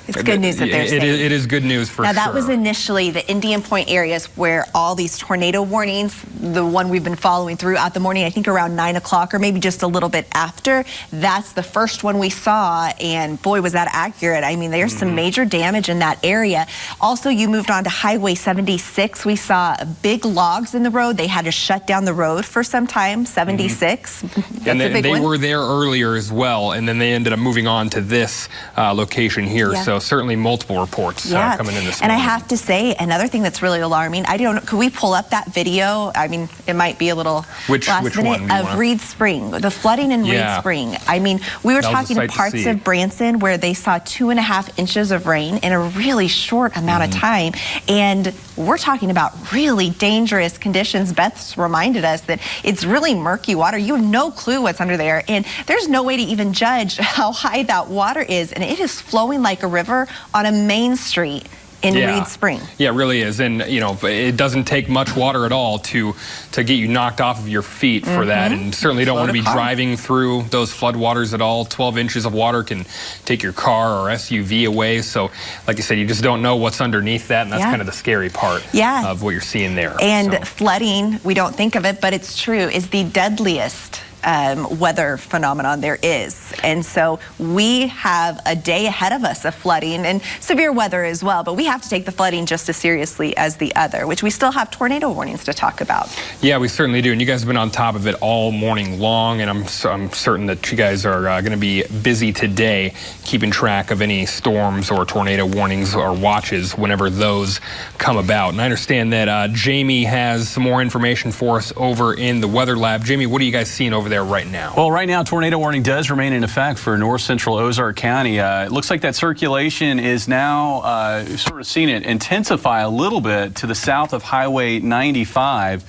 it's good news that they're safe. It is good news for sure. Now, that was initially the Indian Point areas where all these tornado warnings, the one we've been following throughout the morning, I think around 9 o'clock or maybe just a little bit after, that's the first one we saw, and boy, was that accurate. I mean, there's some major damage in that area. Also, you moved on to Highway 76. We saw big logs in the road. They had to shut down the road for some time, 76. That's and a big they one. were there earlier as well, and then they ended up moving on to this location here. Yeah. So certainly multiple reports coming in this And morning. I have to say, another thing that's really alarming, I don't know, could we pull up that video? I mean, it might be a little Which last minute one? Of Reed Spring, the flooding in Reed Spring. I mean, we were That was a talking sight to parts see. of Branson where they saw 2.5 inches of rain in a really short amount of time. And we're talking about really dangerous conditions. Beth's reminded us that it's really murky water. You have no clue what's under there. And there's no way to even judge how high that water is. And it is flowing like a river on a main street in Reed Spring. Yeah, it really is. And, you know, it doesn't take much water at all to get you knocked off of your feet for that. And certainly don't want to be driving through those floodwaters at all. 12 inches of water can take your car or SUV away. So, like I said, you just don't know what's underneath that. And that's kind of the scary part of what you're seeing there. And flooding, we don't think of it, but it's true, is the deadliest weather phenomenon there is. And so we have a day ahead of us of flooding and severe weather as well, but we have to take the flooding just as seriously as the other, which we still have tornado warnings to talk about. Yeah, we certainly do. And you guys have been on top of it all morning long, and I'm certain that you guys are going to be busy today keeping track of any storms or tornado warnings or watches whenever those come about. And I understand that Jamie has some more information for us over in the weather lab. Jamie, what are you guys seeing over there right now? Well, right now, tornado warning does remain in effect for north central Ozark County. It looks like that circulation is now sort of seeing it intensify a little bit to the south of Highway 95.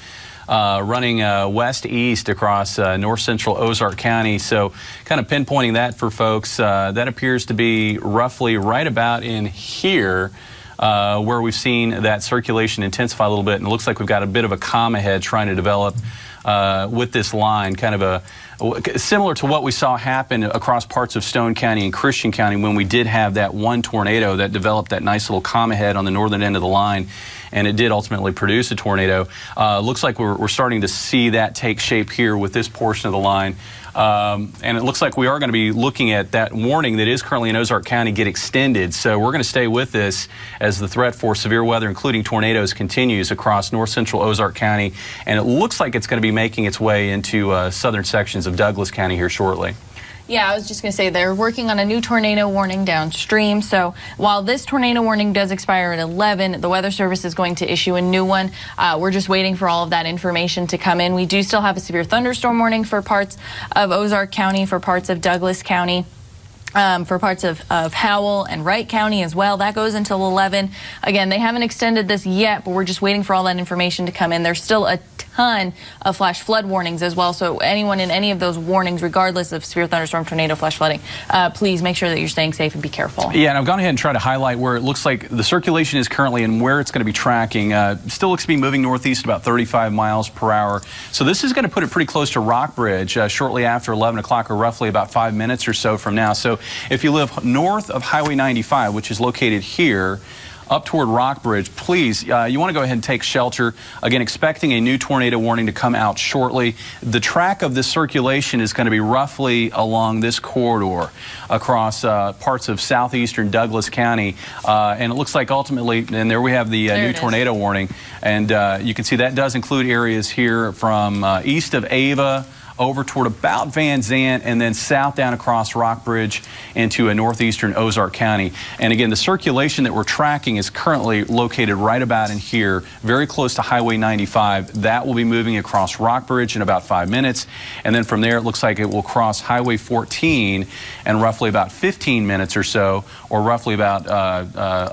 Running west-east across north central Ozark County. So kind of pinpointing that for folks, that appears to be roughly right about in here where we've seen that circulation intensify a little bit. And it looks like we've got a bit of a calm ahead trying to develop with this line, kind of similar to what we saw happen across parts of Stone County and Christian County when we did have that one tornado that developed that nice little calm ahead on the northern end of the line. And it did ultimately produce a tornado. Looks like we're starting to see that take shape here with this portion of the line. And it looks like we are going to be looking at that warning that is currently in Ozark County get extended. So we're going to stay with this as the threat for severe weather, including tornadoes, continues across north central Ozark County. And it looks like it's going to be making its way into southern sections of Douglas County here shortly. Yeah, I was just going to say they're working on a new tornado warning downstream. So while this tornado warning does expire at 11, the Weather Service is going to issue a new one. We're just waiting for all of that information to come in. We do still have a severe thunderstorm warning for parts of Ozark County, for parts of Douglas County. For parts of Howell and Wright County as well. That goes until 11. Again, they haven't extended this yet, but we're just waiting for all that information to come in. There's still a ton of flash flood warnings as well. So anyone in any of those warnings, regardless of severe thunderstorm, tornado, flash flooding, please make sure that you're staying safe and be careful. Yeah, and I've gone ahead and tried to highlight where it looks like the circulation is currently and where it's going to be tracking. Still looks to be moving northeast about 35 miles per hour. So this is going to put it pretty close to Rockbridge shortly after 11 o'clock, or roughly about 5 minutes or so from now. So if you live north of Highway 95, which is located here, up toward Rockbridge, please, you want to go ahead and take shelter. Again, expecting a new tornado warning to come out shortly. The track of this circulation is going to be roughly along this corridor across parts of southeastern Douglas County. And it looks like ultimately, and there we have the new tornado warning. And you can see that does include areas here from east of Ava, over toward about Van Zandt, and then south down across Rockbridge into a northeastern Ozark County. And again, the circulation that we're tracking is currently located right about in here, very close to Highway 95. That will be moving across Rockbridge in about 5 minutes. And then from there, it looks like it will cross Highway 14 in roughly about 15 minutes or so, or roughly about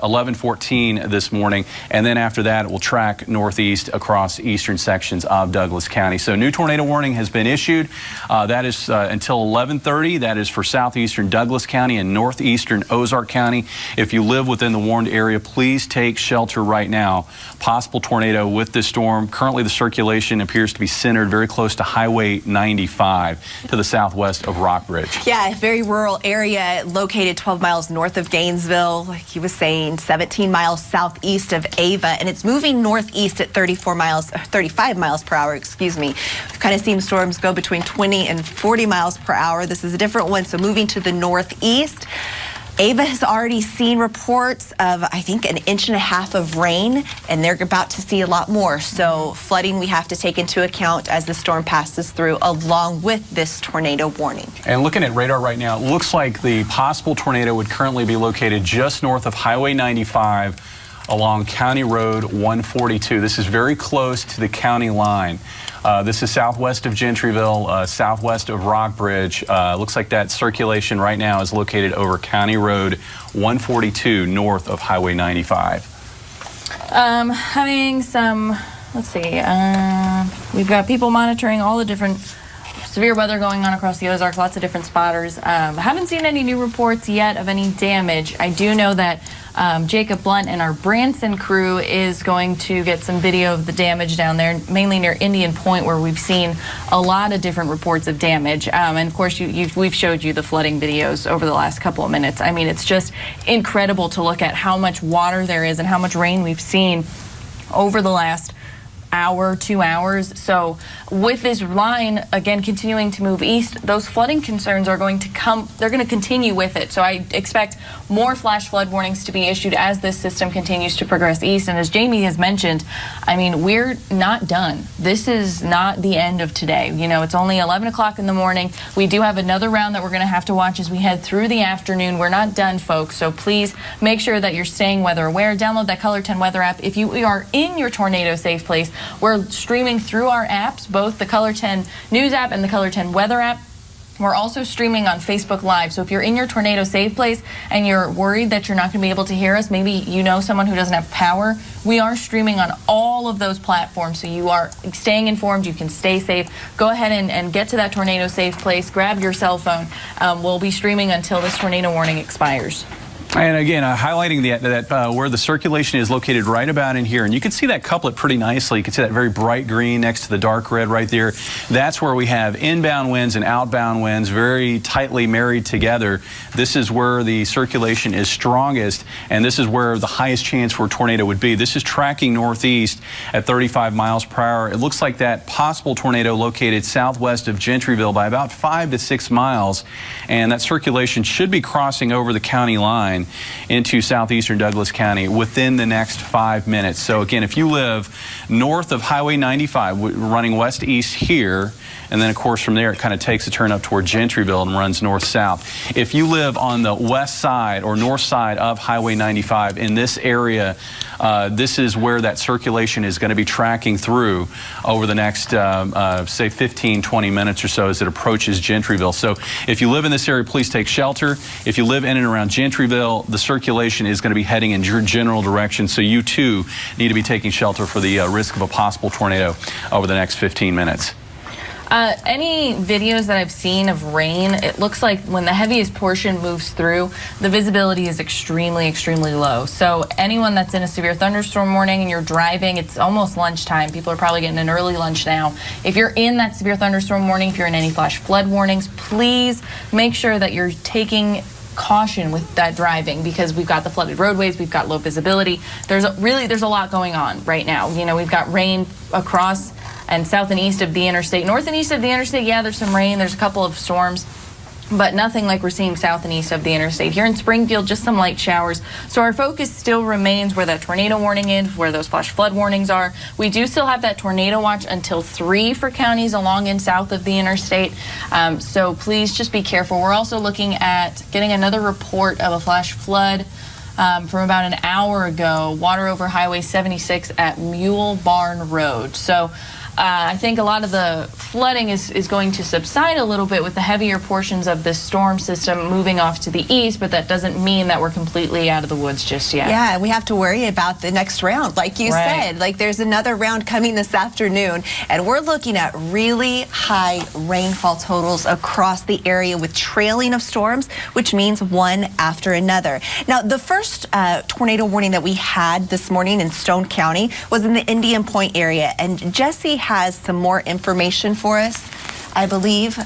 11:14 this morning. And then after that, it will track northeast across eastern sections of Douglas County. So new tornado warning has been issued. That is until 11:30. That is for southeastern Douglas County and northeastern Ozark County. If you live within the warned area, please take shelter right now. Possible tornado with this storm. Currently, the circulation appears to be centered very close to Highway 95 to the southwest of Rockbridge. Yeah, a very rural area located 12 miles north of Gainesville, like he was saying, 17 miles southeast of Ava, and it's moving northeast at 35 miles per hour, excuse me. We've kind of seen storms go between 20 and 40 miles per hour. This is a different one, so moving to the northeast. Ava has already seen reports of, I think, 1.5 inches of rain, and they're about to see a lot more. So flooding we have to take into account as the storm passes through, along with this tornado warning. And looking at radar right now, it looks like the possible tornado would currently be located just north of Highway 95 along County Road 142. This is very close to the county line. This is southwest of Gentryville, southwest of Rockbridge. Looks like that circulation right now is located over County Road 142 north of Highway 95. Having some, let's see, we've got people monitoring all the different severe weather going on across the Ozarks, lots of different spotters. Haven't seen any new reports yet of any damage. I do know that Jacob Blunt and our Branson crew is going to get some video of the damage down there, mainly near Indian Point, where we've seen a lot of different reports of damage. And of course, we've showed you the flooding videos over the last couple of minutes. I mean, it's just incredible to look at how much water there is and how much rain we've seen over the last hour, 2 hours. So with this line, again, continuing to move east, those flooding concerns are going to come, they're going to continue with it. So I expect more flash flood warnings to be issued as this system continues to progress east. And as Jamie has mentioned, I mean, we're not done. This is not the end of today. You know, it's only 11 o'clock in the morning. We do have another round that we're going to have to watch as we head through the afternoon. We're not done, folks. So please make sure that you're staying weather aware. Download that KOLR 10 weather app. If you are in your tornado safe place, we're streaming through our apps, both the KOLR 10 news app and the KOLR 10 weather app. We're also streaming on Facebook Live. So if you're in your tornado safe place and you're worried that you're not going to be able to hear us, maybe you know someone who doesn't have power, we are streaming on all of those platforms. So you are staying informed. You can stay safe. Go ahead and get to that tornado safe place. Grab your cell phone. We'll be streaming until this tornado warning expires. And again, highlighting that where the circulation is located right about in here. And you can see that couplet pretty nicely. You can see that very bright green next to the dark red right there. That's where we have inbound winds and outbound winds very tightly married together. This is where the circulation is strongest, and this is where the highest chance for a tornado would be. This is tracking northeast at 35 miles per hour. It looks like that possible tornado located southwest of Gentryville by about 5 to 6 miles. And that circulation should be crossing over the county line into southeastern Douglas County within the next 5 minutes. So again, if you live north of Highway 95, running west-east here, and then of course from there it kind of takes a turn up toward Gentryville and runs north-south. If you live on the west side or north side of Highway 95 in this area, this is where that circulation is going to be tracking through over the next, say, 15, 20 minutes or so as it approaches Gentryville. So if you live in this area, please take shelter. If you live in and around Gentryville, the circulation is going to be heading in your general direction. So you, too, need to be taking shelter for the risk of a possible tornado over the next 15 minutes. Any videos that I've seen of rain, it looks like when the heaviest portion moves through, the visibility is extremely, extremely low. So anyone that's in a severe thunderstorm warning and you're driving, it's almost lunchtime. People are probably getting an early lunch now. If you're in that severe thunderstorm warning, if you're in any flash flood warnings, please make sure that you're taking caution with that driving, because we've got the flooded roadways, we've got low visibility. There's a lot going on right now. You know, we've got rain across and south and east of the interstate. North and east of the interstate, yeah, there's some rain. There's a couple of storms, but nothing like we're seeing south and east of the interstate. Here in Springfield, just some light showers. So our focus still remains where that tornado warning is, where those flash flood warnings are. We do still have that tornado watch until 3 for counties along and south of the interstate. So please just be careful. We're also looking at getting another report of a flash flood from about an hour ago, water over Highway 76 at Mule Barn Road. So I think a lot of the flooding is going to subside a little bit with the heavier portions of this storm system moving off to the east, but that doesn't mean that we're completely out of the woods just yet. Yeah, we have to worry about the next round, like you said. Like there's another round coming this afternoon, and we're looking at really high rainfall totals across the area with trailing of storms, which means one after another. Now, the first tornado warning that we had this morning in Stone County was in the Indian Point area, and Jesse has some more information for us, I believe, in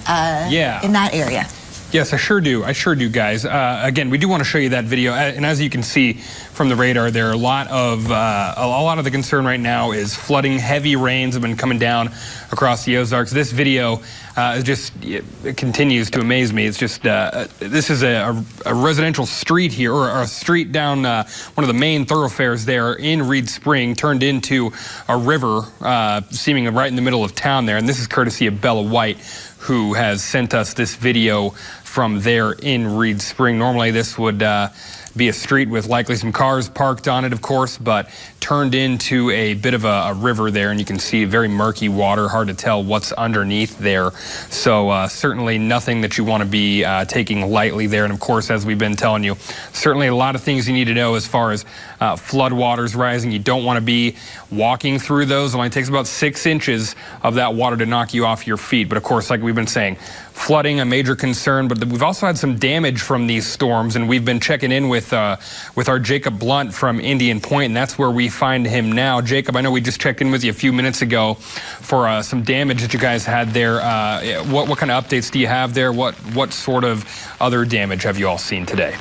that area. Yes, I sure do. I sure do, guys. Again, we do want to show you that video, and as you can see from the radar, there are a lot of the concern right now is flooding. Heavy rains have been coming down across the Ozarks. This video it continues to amaze me. It's just this is a residential street here, or a street down one of the main thoroughfares there in Reed Spring, turned into a river, seeming right in the middle of town there. And this is courtesy of Bella White, who has sent us this video from there in Reed Spring. Normally this would be a street with likely some cars parked on it, of course, but turned into a bit of a river there, and you can see very murky water, hard to tell what's underneath there. So certainly nothing that you want to be taking lightly there. And of course, as we've been telling you, certainly a lot of things you need to know as far as flood waters rising. You don't want to be walking through those. It only takes about 6 inches of that water to knock you off your feet. But of course, like we've been saying, flooding a major concern, but we've also had some damage from these storms, and we've been checking in with our Jacob Blunt from Indian Point, and that's where we find him now. Jacob, I know we just checked in with you a few minutes ago for some damage that you guys had there. What kind of updates do you have there? What sort of other damage have you all seen today?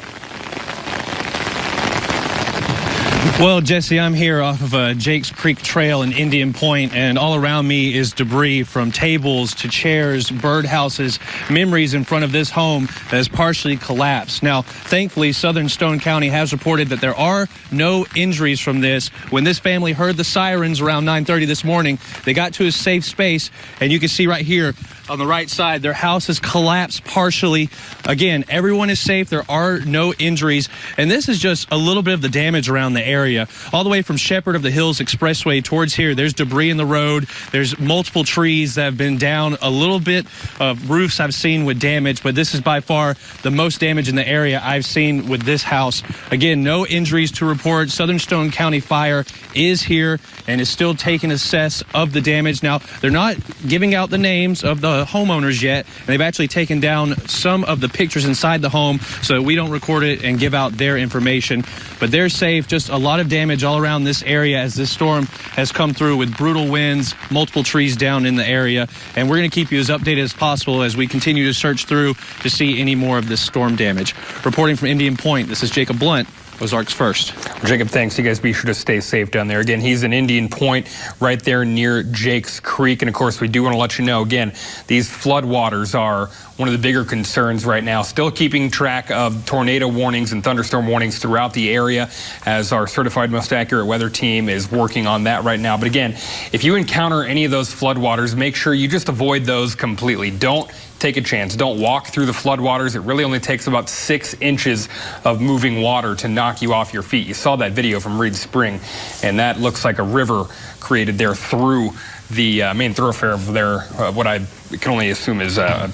Well, Jesse, I'm here off of Jake's Creek Trail in Indian Point, and all around me is debris from tables to chairs, birdhouses, memories in front of this home that has partially collapsed. Now, thankfully, Southern Stone County has reported that there are no injuries from this. When this family heard the sirens around 9:30 this morning, they got to a safe space, and you can see right here on the right side, their house has collapsed partially. Again, everyone is safe. There are no injuries. And this is just a little bit of the damage around the area. All the way from Shepherd of the Hills Expressway towards here, there's debris in the road. There's multiple trees that have been down. A little bit of roofs I've seen with damage, but this is by far the most damage in the area I've seen with this house. Again, no injuries to report. Southern Stone County Fire is here and is still taking assess of the damage. Now, they're not giving out the names of the homeowners yet, and they've actually taken down some of the pictures inside the home so that we don't record it and give out their information. But they're safe. Just a lot of damage all around this area as this storm has come through with brutal winds, multiple trees down in the area. And we're going to keep you as updated as possible as we continue to search through to see any more of this storm damage. Reporting from Indian Point, this is Jacob Blunt, Ozarks First. Jacob, thanks. You guys be sure to stay safe down there. Again, he's in Indian Point right there near Jake's Creek. And of course, we do want to let you know, again, these flood waters are one of the bigger concerns right now. Still keeping track of tornado warnings and thunderstorm warnings throughout the area as our certified most accurate weather team is working on that right now. But again, if you encounter any of those flood waters, make sure you just avoid those completely. Don't take a chance. Don't walk through the floodwaters. It really only takes about 6 inches of moving water to knock you off your feet. You saw that video from Reed Spring, and that looks like a river created there through the main thoroughfare of their, what I can only assume is a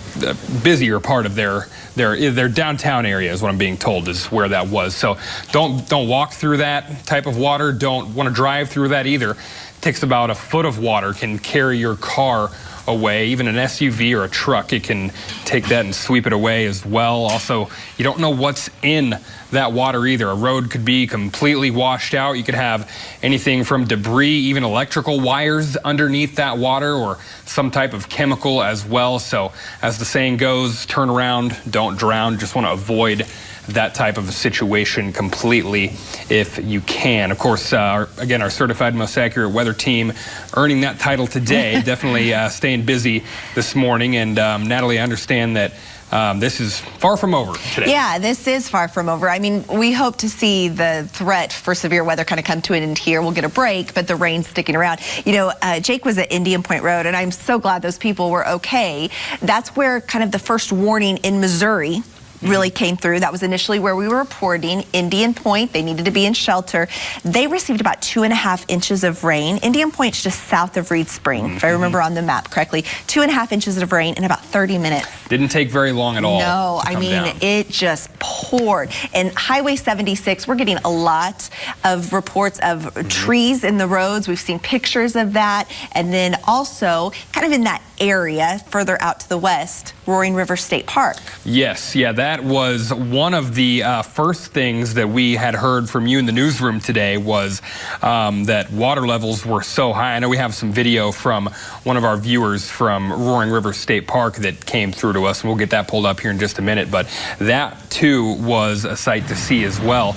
busier part of their downtown area is what I'm being told is where that was. So don't walk through that type of water. Don't want to drive through that either. It takes about a foot of water can carry your car away. Even an SUV or a truck, it can take that and sweep it away as well. Also, you don't know what's in that water either. A road could be completely washed out. You could have anything from debris, even electrical wires underneath that water, or some type of chemical as well. So as the saying goes, turn around, don't drown. Just want to avoid that type of a situation completely if you can. Of course, again, our certified most accurate weather team earning that title today. Definitely staying busy this morning. And Natalie, I understand that this is far from over today. Yeah, this is far from over. I mean, we hope to see the threat for severe weather kind of come to an end here. We'll get a break, but the rain's sticking around. You know, Jake was at Indian Point Road, and I'm so glad those people were okay. That's where kind of the first warning in Missouri really came through. That was initially where we were reporting. Indian Point, they needed to be in shelter. They received about 2.5 inches of rain. Indian Point's just south of Reed Spring, if I remember on the map correctly. 2.5 inches of rain in about 30 minutes. Didn't take very long at all. No, I mean, it just poured. And Highway 76, we're getting a lot of reports of trees in the roads. We've seen pictures of that. And then also, kind of in that area further out to the west, Roaring River State Park. Yes, yeah, that was one of the first things that we had heard from you in the newsroom today was that water levels were so high. I know we have some video from one of our viewers from Roaring River State Park that came through to us, and we'll get that pulled up here in just a minute. But that, too, was a sight to see as well.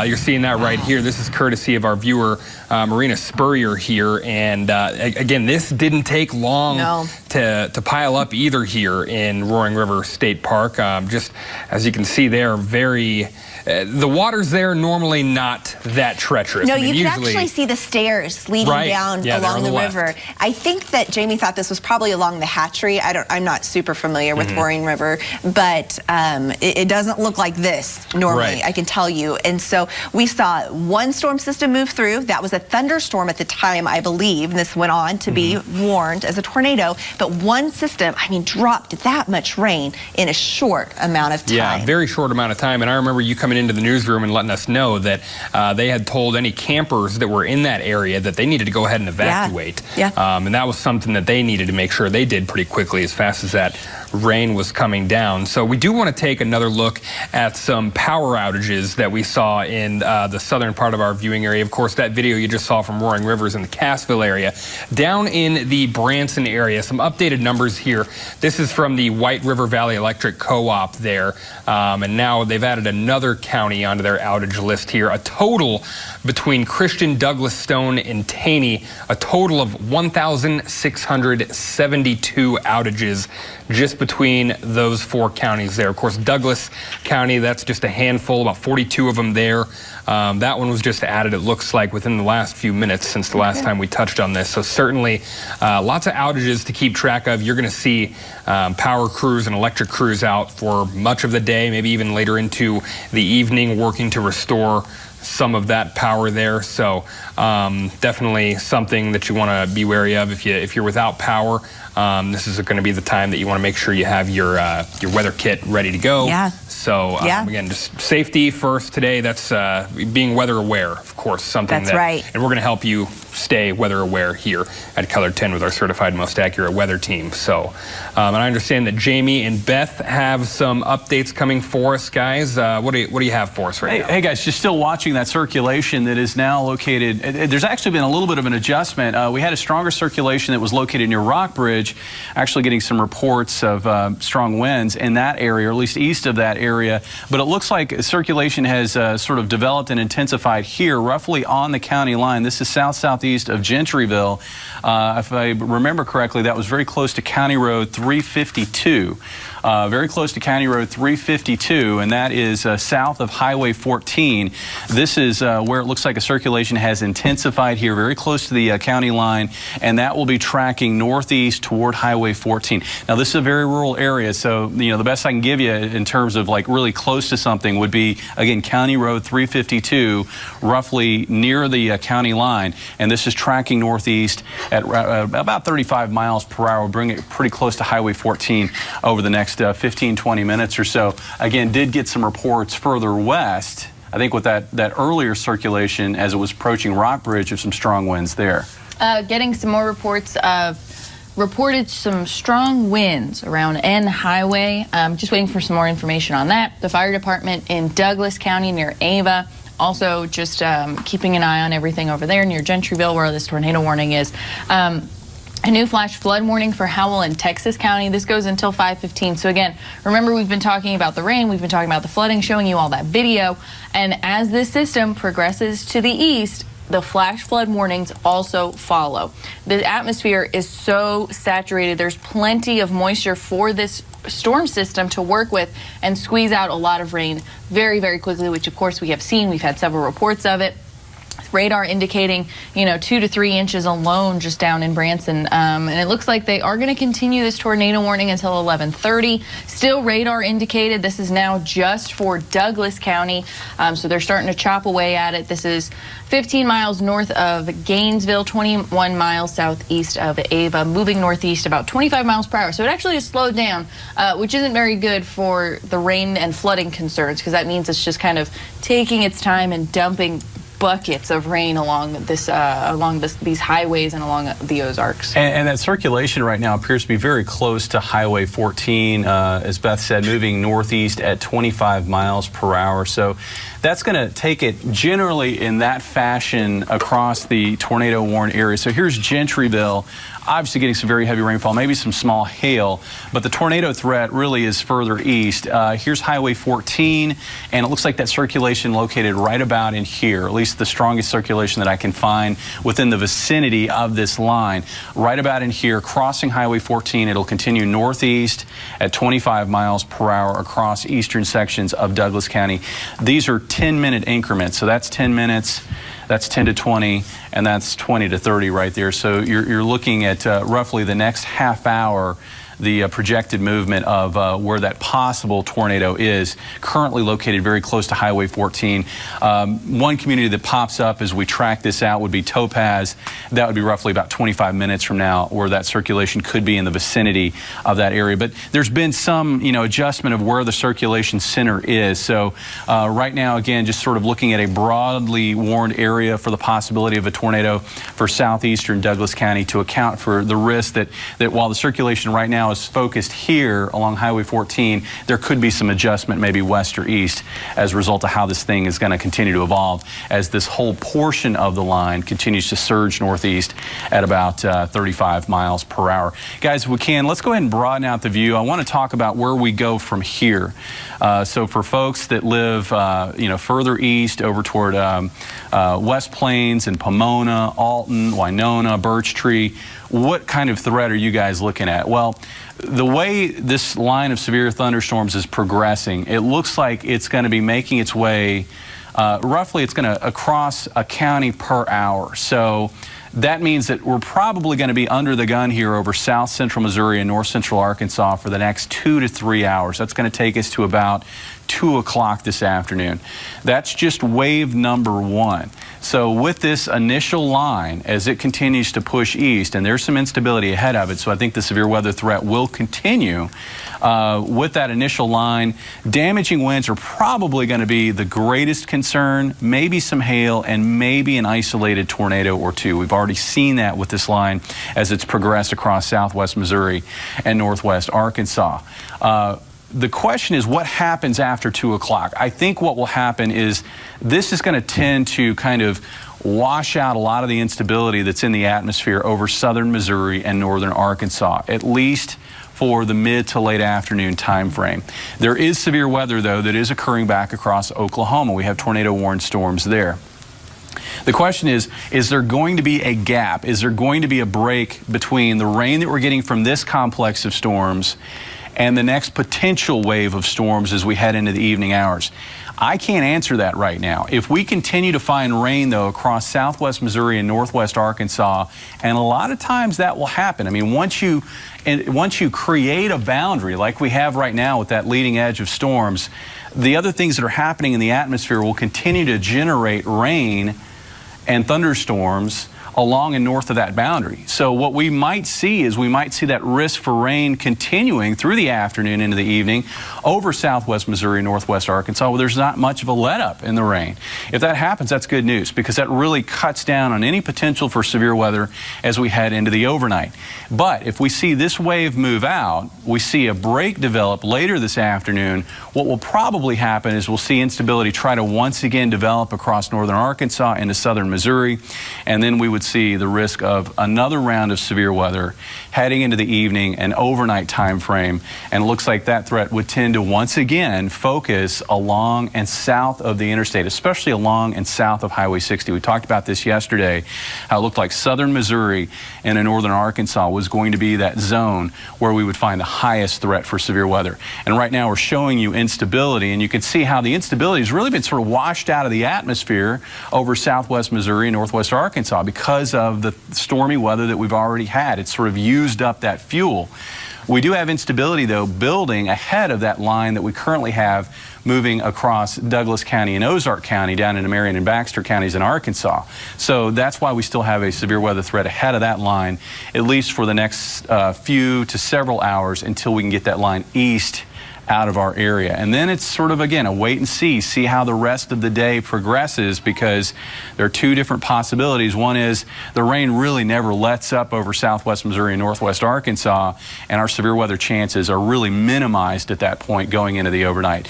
You're seeing that right here. This is courtesy of our viewer, Marina Spurrier here. And again, this didn't take long to pile up either here in Roaring River State Park. Just as you can see there, very the water's there normally not that treacherous. No, I mean, you can actually see the stairs leading down along the river. I think that Jamie thought this was probably along the hatchery. I'm not super familiar with Roaring River, but it doesn't look like this normally, I can tell you. And so we saw one storm system move through. That was a thunderstorm at the time, I believe, and this went on to be warned as a tornado. But one system, I mean, dropped that much rain in a short amount of time. Yeah, very short amount of time. And I remember you coming into the newsroom and letting us know that they had told any campers that were in that area that they needed to go ahead and evacuate. And that was something that they needed to make sure they did pretty quickly as fast as that rain was coming down. So we do want to take another look at some power outages that we saw in the southern part of our viewing area. Of course, that video you just saw from Roaring Rivers in the Cassville area. Down in the Branson area, some updated numbers here. This is from the White River Valley Electric Co-op there. And now they've added another county onto their outage list here. A total between Christian, Douglas, Stone, and Taney, a total of 1,672 outages just between those 4 counties there. Of course, Douglas County, that's just a handful, about 42 of them there. That one was just added, it looks like, within the last few minutes since the last time we touched on this. So certainly lots of outages to keep track of. You're going to see power crews and electric crews out for much of the day, maybe even later into the evening, working to restore some of that power there. So definitely something that you want to be wary of if you're without power. This is going to be the time that you want to make sure you have your weather kit ready to go. Yeah. So again, just safety first today. That's being weather aware, of course, something That's right. And we're going to help you stay weather aware here at Color 10 with our certified most accurate weather team. So, and I understand that Jamie and Beth have some updates coming for us, guys. What do you have for us right now? Hey guys, just still watching that circulation that is now located. There's actually been a little bit of an adjustment. We had a stronger circulation that was located near Rockbridge, actually getting some reports of strong winds in that area, or at least east of that area. But it looks like circulation has sort of developed and intensified here, roughly on the county line. This is southeast of Gentryville. If I remember correctly, that was very close to County Road 352. Very close to County Road 352, and that is south of Highway 14. This is where it looks like a circulation has intensified here, very close to the county line, and that will be tracking northeast toward Highway 14. Now, this is a very rural area, so the best I can give you in terms of like really close to something would be, again, County Road 352, roughly near the county line, and this is tracking northeast at about 35 miles per hour. We'll bring it pretty close to Highway 14 over the next 15-20 minutes or so. Again, did get some reports further west, I think with that earlier circulation as it was approaching Rockbridge, of some strong winds there. Getting some more reports of reported some strong winds around N Highway. Just waiting for some more information on that. The fire department in Douglas County near Ava, also just keeping an eye on everything over there near Gentryville where this tornado warning is. A new flash flood warning for Howell and Texas County. This goes until 5:15. So again, remember, we've been talking about the rain, we've been talking about the flooding, showing you all that video. And as this system progresses to the east, the flash flood warnings also follow. The atmosphere is so saturated. There's plenty of moisture for this storm system to work with and squeeze out a lot of rain very, very quickly, which of course we have seen. We've had several reports of it. Radar indicating, 2 to 3 inches alone just down in Branson. And it looks like they are going to continue this tornado warning until 11:30. Still radar indicated. This is now just for Douglas County. So they're starting to chop away at it. This is 15 miles north of Gainesville, 21 miles southeast of Ava, moving northeast about 25 miles per hour. So it actually has slowed down, which isn't very good for the rain and flooding concerns, because that means it's just kind of taking its time and dumping buckets of rain along these highways and along the Ozarks. And that circulation right now appears to be very close to Highway 14, as Beth said, moving northeast at 25 miles per hour. So that's going to take it generally in that fashion across the tornado warned area. So here's Gentryville, obviously getting some very heavy rainfall, maybe some small hail, but the tornado threat really is further east. Here's Highway 14, and it looks like that circulation located right about in here, at least the strongest circulation that I can find within the vicinity of this line. Right about in here, crossing Highway 14, it'll continue northeast at 25 miles per hour across eastern sections of Douglas County. These are 10-minute increments, so that's 10 minutes. That's 10 to 20, and that's 20 to 30 right there. So you're looking at roughly the next half hour, the projected movement of where that possible tornado is, currently located very close to Highway 14. One community that pops up as we track this out would be Topaz. That would be roughly about 25 minutes from now, where that circulation could be in the vicinity of that area. But there's been some, adjustment of where the circulation center is. So right now, again, just sort of looking at a broadly warned area for the possibility of a tornado for southeastern Douglas County, to account for the risk that while the circulation right now now is focused here along Highway 14. There could be some adjustment, maybe west or east, as a result of how this thing is going to continue to evolve as this whole portion of the line continues to surge northeast at about 35 miles per hour. Guys, if we can, let's go ahead and broaden out the view. I want to talk about where we go from here. So for folks that live, further east over toward West Plains and Pomona, Alton, Winona, Birch Tree, what kind of threat are you guys looking at? Well, the way this line of severe thunderstorms is progressing, it looks like it's going to be making its way, roughly it's going to across a county per hour. So that means that we're probably going to be under the gun here over south central Missouri and north central Arkansas for the next 2 to 3 hours. That's going to take us to about 2 o'clock this afternoon. That's just wave number 1. So with this initial line, as it continues to push east, and there's some instability ahead of it, so I think the severe weather threat will continue. With that initial line, damaging winds are probably going to be the greatest concern, maybe some hail, and maybe an isolated tornado or two. We've already seen that with this line as it's progressed across southwest Missouri and northwest Arkansas. The question is, what happens after 2 o'clock? I think what will happen is this is going to tend to kind of wash out a lot of the instability that's in the atmosphere over southern Missouri and northern Arkansas, at least for the mid to late afternoon time frame. There is severe weather, though, that is occurring back across Oklahoma. We have tornado-warned storms there. The question is there going to be a gap? Is there going to be a break between the rain that we're getting from this complex of storms and the next potential wave of storms as we head into the evening hours? I can't answer that right now. If we continue to find rain, though, across southwest Missouri and northwest Arkansas, and a lot of times that will happen. I mean, once you create a boundary like we have right now with that leading edge of storms, the other things that are happening in the atmosphere will continue to generate rain and thunderstorms along and north of that boundary. So what we might see is that risk for rain continuing through the afternoon into the evening over southwest Missouri and northwest Arkansas, where there's not much of a let-up in the rain. If that happens, that's good news, because that really cuts down on any potential for severe weather as we head into the overnight. But if we see this wave move out, we see a break develop later this afternoon, what will probably happen is we'll see instability try to once again develop across northern Arkansas into southern Missouri, and then we would see the risk of another round of severe weather heading into the evening and overnight time frame. And it looks like that threat would tend to once again focus along and south of the interstate, especially along and south of Highway 60. We talked about this yesterday, how it looked like southern Missouri and in northern Arkansas was going to be that zone where we would find the highest threat for severe weather. And right now we're showing you instability, and you can see how the instability has really been sort of washed out of the atmosphere over southwest Missouri and northwest Arkansas because of the stormy weather that we've already had. It's sort of used up that fuel. We do have instability, though, building ahead of that line that we currently have moving across Douglas County and Ozark County down into Marion and Baxter counties in Arkansas. So that's why we still have a severe weather threat ahead of that line, at least for the next few to several hours until we can get that line east out of our area. And then it's sort of, again, a wait and see how the rest of the day progresses, because there are two different possibilities. One is the rain really never lets up over southwest Missouri and northwest Arkansas, and our severe weather chances are really minimized at that point going into the overnight.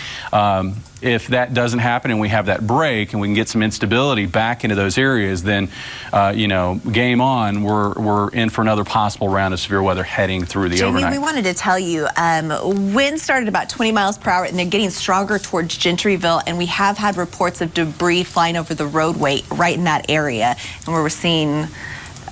If that doesn't happen and we have that break and we can get some instability back into those areas, then, game on. We're in for another possible round of severe weather heading through the overnight. Jamie, we wanted to tell you, winds started about 20 miles per hour, and they're getting stronger towards Gentryville, and we have had reports of debris flying over the roadway right in that area, and we're seeing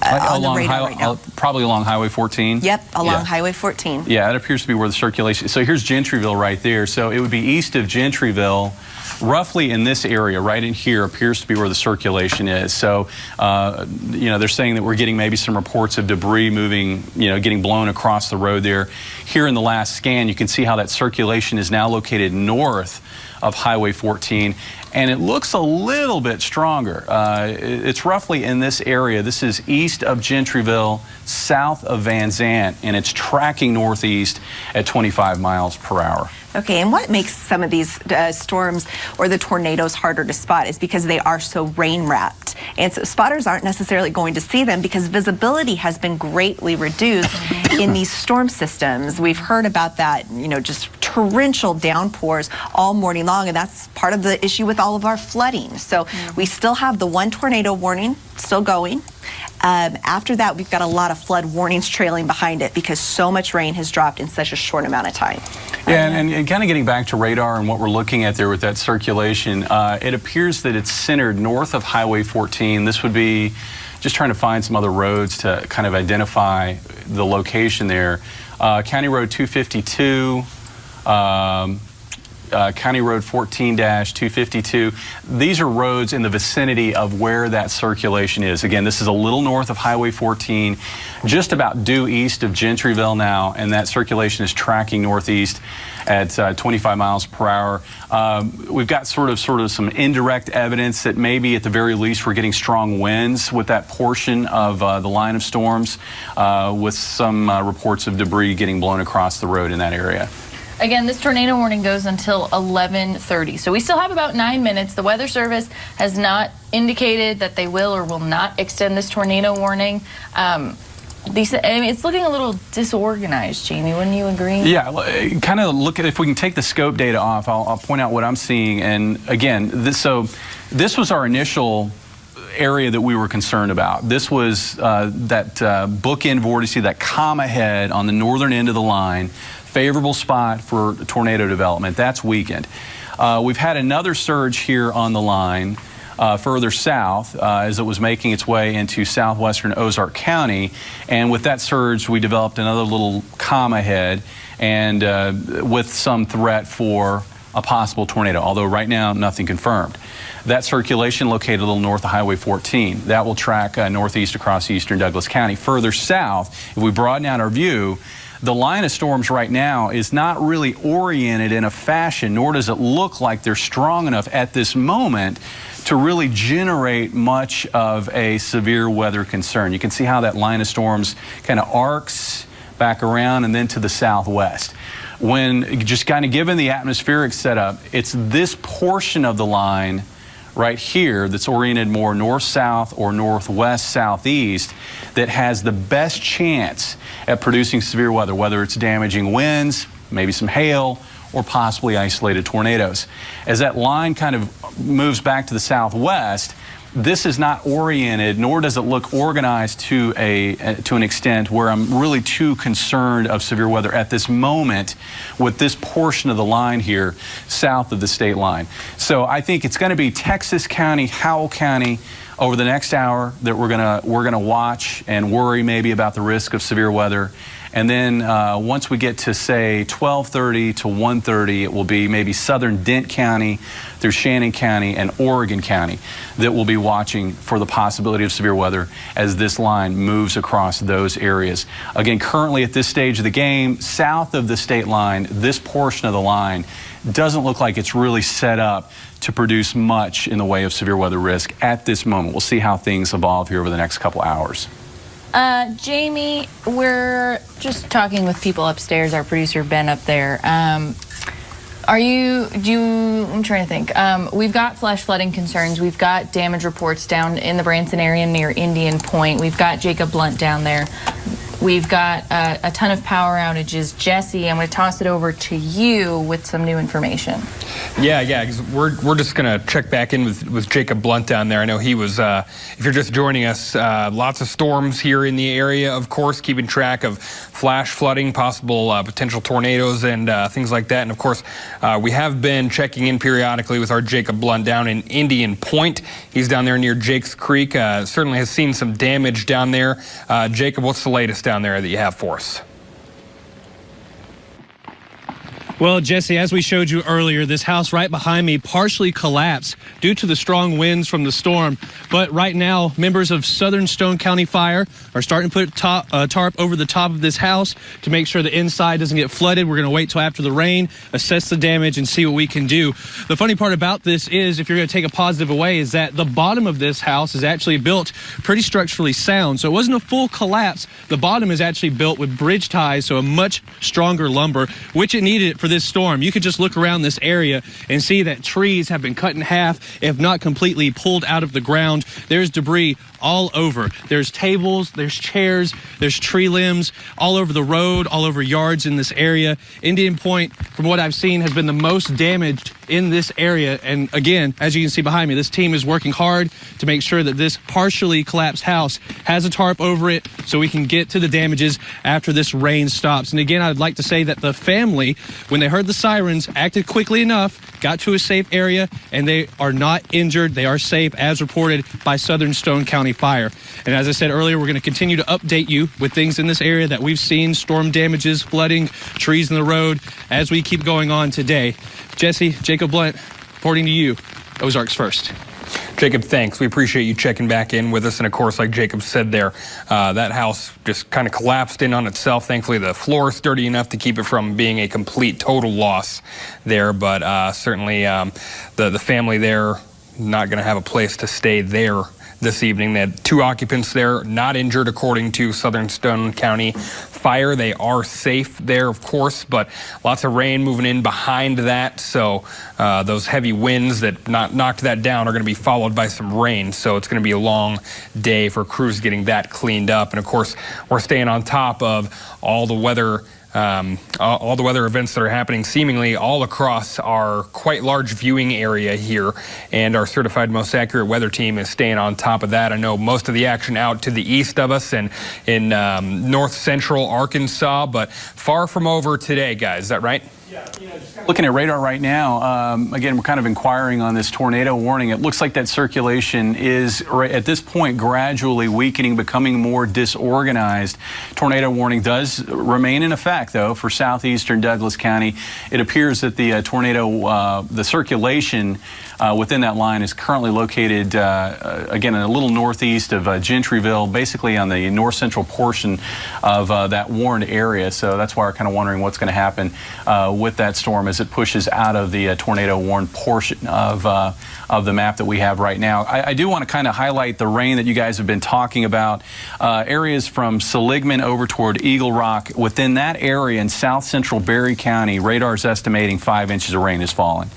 on the radar right now. Probably along Highway 14? Yep, along Highway 14. Yeah, that appears to be where the circulation. So here's Gentryville right there. So it would be east of Gentryville, roughly in this area, right in here, appears to be where the circulation is. So, they're saying that we're getting maybe some reports of debris moving, getting blown across the road there. Here in the last scan, you can see how that circulation is now located north of Highway 14. And it looks a little bit stronger. It's roughly in this area. This is east of Gentryville, south of Van Zant, and it's tracking northeast at 25 miles per hour. Okay, and what makes some of these storms or the tornadoes harder to spot is because they are so rain wrapped. And so spotters aren't necessarily going to see them because visibility has been greatly reduced in these storm systems. We've heard about that, you know, just torrential downpours all morning long, and that's part of the issue with all of our flooding. So we still have the one tornado warning still going. After that, we've got a lot of flood warnings trailing behind it because so much rain has dropped in such a short amount of time. Yeah, and kind of getting back to radar and what we're looking at there with that circulation, it appears that it's centered north of Highway 14. This would be just trying to find some other roads to kind of identify the location there. County Road 252, County Road 14-252. These are roads in the vicinity of where that circulation is. Again, this is a little north of Highway 14, just about due east of Gentryville now, and that circulation is tracking northeast at 25 miles per hour. We've got sort of some indirect evidence that maybe at the very least we're getting strong winds with that portion of the line of storms, with some reports of debris getting blown across the road in that area. Again, this tornado warning goes until 11:30, so we still have about 9 minutes. The Weather Service has not indicated that they will or will not extend this tornado warning. It's looking a little disorganized, Jamie. Wouldn't you agree? Yeah, kind of look at, if we can take the scope data off, I'll point out what I'm seeing. And again, this was our initial area that we were concerned about. This was that bookend vortice, that comma head on the northern end of the line. Favorable spot for tornado development. That's weakened. We've had another surge here on the line further south as it was making its way into southwestern Ozark County, and with that surge we developed another little comma head and with some threat for a possible tornado, although right now nothing confirmed. That circulation located a little north of Highway 14. That will track northeast across eastern Douglas County. Further south, if we broaden out our view, the line of storms right now is not really oriented in a fashion, nor does it look like they're strong enough at this moment to really generate much of a severe weather concern. You can see how that line of storms kind of arcs back around and then to the southwest. When just kind of given the atmospheric setup, it's this portion of the line right here that's oriented more north-south or northwest-southeast that has the best chance at producing severe weather, whether it's damaging winds, maybe some hail, or possibly isolated tornadoes. As that line kind of moves back to the southwest, this is not oriented, nor does it look organized to an extent where I'm really too concerned of severe weather at this moment with this portion of the line here south of the state line. So I think it's going to be Texas County, Howell County over the next hour that we're gonna watch and worry maybe about the risk of severe weather. And then once we get to, say, 12:30 to 1:30, it will be maybe southern Dent County through Shannon County and Oregon County that will be watching for the possibility of severe weather as this line moves across those areas. Again, currently at this stage of the game, south of the state line, this portion of the line doesn't look like it's really set up to produce much in the way of severe weather risk at this moment. We'll see how things evolve here over the next couple hours. Jamie, we're just talking with people upstairs. Our producer Ben up there. I'm trying to think. We've got flash flooding concerns. We've got damage reports down in the Branson area near Indian Point. We've got Jacob Blunt down there. We've got a ton of power outages. Jesse, I'm going to toss it over to you with some new information. Yeah, because we're just going to check back in with Jacob Blunt down there. I know he was, if you're just joining us, lots of storms here in the area, of course, keeping track of flash flooding, possible potential tornadoes and things like that. And of course, we have been checking in periodically with our Jacob Blunt down in Indian Point. He's down there near Jakes Creek. Certainly has seen some damage down there. Jacob, what's the latest down there that you have for us? Well, Jesse, as we showed you earlier, this house right behind me partially collapsed due to the strong winds from the storm. But right now, members of Southern Stone County Fire are starting to put tarp over the top of this house to make sure the inside doesn't get flooded. We're going to wait till after the rain, assess the damage, and see what we can do. The funny part about this is, if you're going to take a positive away, is that the bottom of this house is actually built pretty structurally sound. So it wasn't a full collapse. The bottom is actually built with bridge ties, so a much stronger lumber, which it needed for this storm. You could just look around this area and see that trees have been cut in half, if not completely pulled out of the ground. There's debris all over. There's tables, there's chairs, there's tree limbs all over the road, all over yards in this area. Indian Point, from what I've seen, has been the most damaged in this area. And again, as you can see behind me, this team is working hard to make sure that this partially collapsed house has a tarp over it so we can get to the damages after this rain stops. And again, I'd like to say that the family, when they heard the sirens, acted quickly enough, got to a safe area, and they are not injured. They are safe, as reported by Southern Stone County Fire. And as I said earlier, we're going to continue to update you with things in this area that we've seen: storm damages, flooding, trees in the road, as we keep going on today. Jesse, Jacob Blunt, reporting to you, Ozarks First. Jacob, thanks. We appreciate you checking back in with us. And of course, like Jacob said there, that house just kind of collapsed in on itself. Thankfully, the floor is sturdy enough to keep it from being a complete total loss there. But certainly the family there not going to have a place to stay there this evening. They had 2 occupants there, not injured, according to Southern Stone County Fire. They are safe there, of course, but lots of rain moving in behind that. So those heavy winds that knocked that down are going to be followed by some rain. So it's going to be a long day for crews getting that cleaned up. And of course, we're staying on top of all the weather events that are happening seemingly all across our quite large viewing area here, and our certified most accurate weather team is staying on top of that. I know most of the action out to the east of us and in north central Arkansas, but far from over today, guys. Is that right? Yeah, looking at radar right now, again, we're kind of inquiring on this tornado warning. It looks like that circulation is, at this point, gradually weakening, becoming more disorganized. Tornado warning does remain in effect, though, for southeastern Douglas County. It appears that the tornado, the circulation within that line is currently located, again, a little northeast of Gentryville, basically on the north central portion of that warned area. So that's why we're kind of wondering what's going to happen with that storm as it pushes out of the tornado warned portion of the map that we have right now. I do want to kind of highlight the rain that you guys have been talking about. Areas from Seligman over toward Eagle Rock. Within that area in south central Berry County, radar's estimating 5 inches of rain has fallen.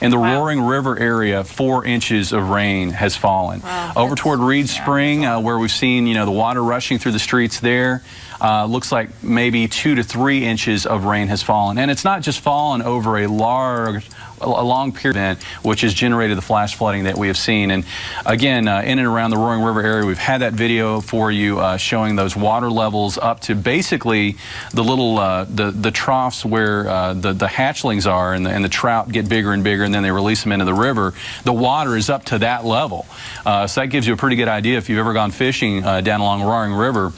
In the Roaring River area, 4 inches of rain has fallen. Wow, over toward Reed Spring, where we've seen, the water rushing through the streets there, looks like maybe 2 to 3 inches of rain has fallen. And it's not just fallen over a long period, which has generated the flash flooding that we have seen. And again, in and around the Roaring River area, we've had that video for you showing those water levels up to basically the little the troughs where the hatchlings are, and the trout get bigger and bigger, and then they release them into the river. The water is up to that level. So that gives you a pretty good idea, if you've ever gone fishing down along Roaring River,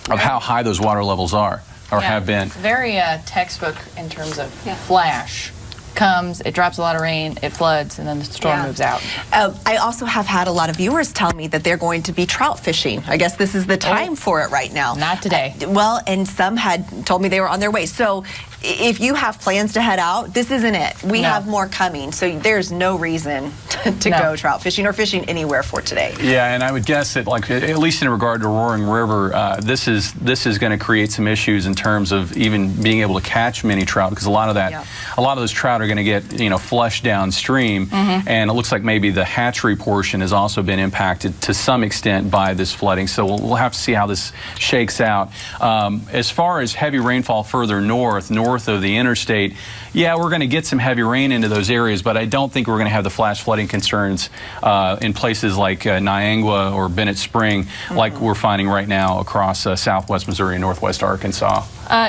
of how high those water levels are or have been. Very textbook in terms of flash. Comes, it drops a lot of rain, it floods, and then the storm moves out. I also have had a lot of viewers tell me that they're going to be trout fishing. I guess this is the time for it right now. Not today. Well, and some had told me they were on their way. So if you have plans to head out, this isn't it. We have more coming, so there's no reason to go trout fishing or fishing anywhere for today. Yeah, and I would guess that, like, at least in regard to Roaring River, this is going to create some issues in terms of even being able to catch many trout, because a lot of those trout are going to get flushed downstream, and it looks like maybe the hatchery portion has also been impacted to some extent by this flooding. So we'll have to see how this shakes out. As far as heavy rainfall further north of the interstate, yeah, we're going to get some heavy rain into those areas, but I don't think we're going to have the flash flooding concerns in places like Niangua or Bennett Spring like we're finding right now across southwest Missouri and northwest Arkansas.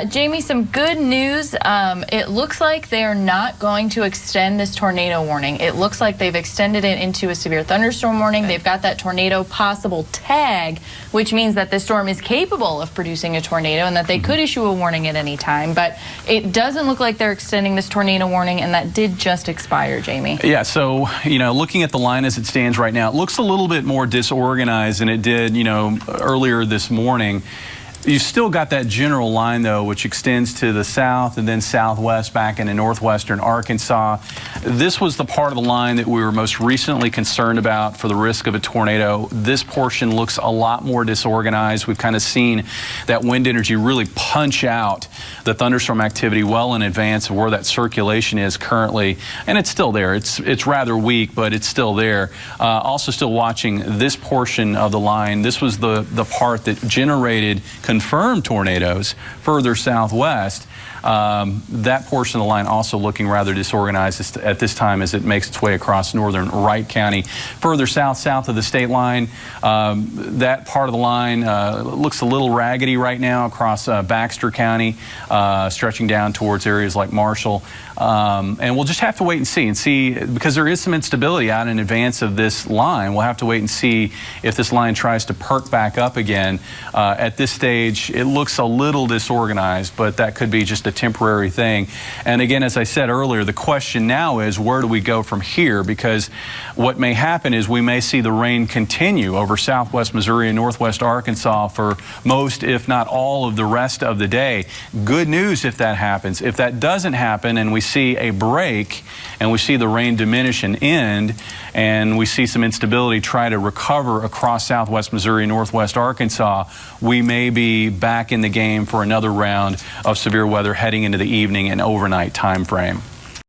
Jamie, some good news. It looks like they are not going to extend this tornado warning. It looks like they've extended it into a severe thunderstorm warning. They've got that tornado possible tag, which means that this storm is capable of producing a tornado and that they could issue a warning at any time. But it doesn't look like they're extending this tornado warning, and that did just expire, Jamie. Yeah, so, looking at the line as it stands right now, it looks a little bit more disorganized than it did, earlier this morning. You've still got that general line, though, which extends to the south and then southwest back into northwestern Arkansas. This was the part of the line that we were most recently concerned about for the risk of a tornado. This portion looks a lot more disorganized. We've kind of seen that wind energy really punch out the thunderstorm activity well in advance of where that circulation is currently, and it's still there. It's rather weak, but it's still there. Also still watching this portion of the line. This was the part that generated confirmed tornadoes further southwest. That portion of the line also looking rather disorganized at this time as it makes its way across northern Wright County. Further south of the state line, that part of the line looks a little raggedy right now across Baxter County, stretching down towards areas like Marshall. And we'll just have to wait and see, because there is some instability out in advance of this line. We'll have to wait and see if this line tries to perk back up again. At this stage, it looks a little disorganized, but that could be just a temporary thing. And again, as I said earlier, the question now is, where do we go from here? Because what may happen is we may see the rain continue over southwest Missouri and northwest Arkansas for most, if not all, of the rest of the day. Good news if that happens. If that doesn't happen and we see a break and we see the rain diminish and end, and we see some instability try to recover across southwest Missouri, northwest Arkansas, we may be back in the game for another round of severe weather heading into the evening and overnight time frame.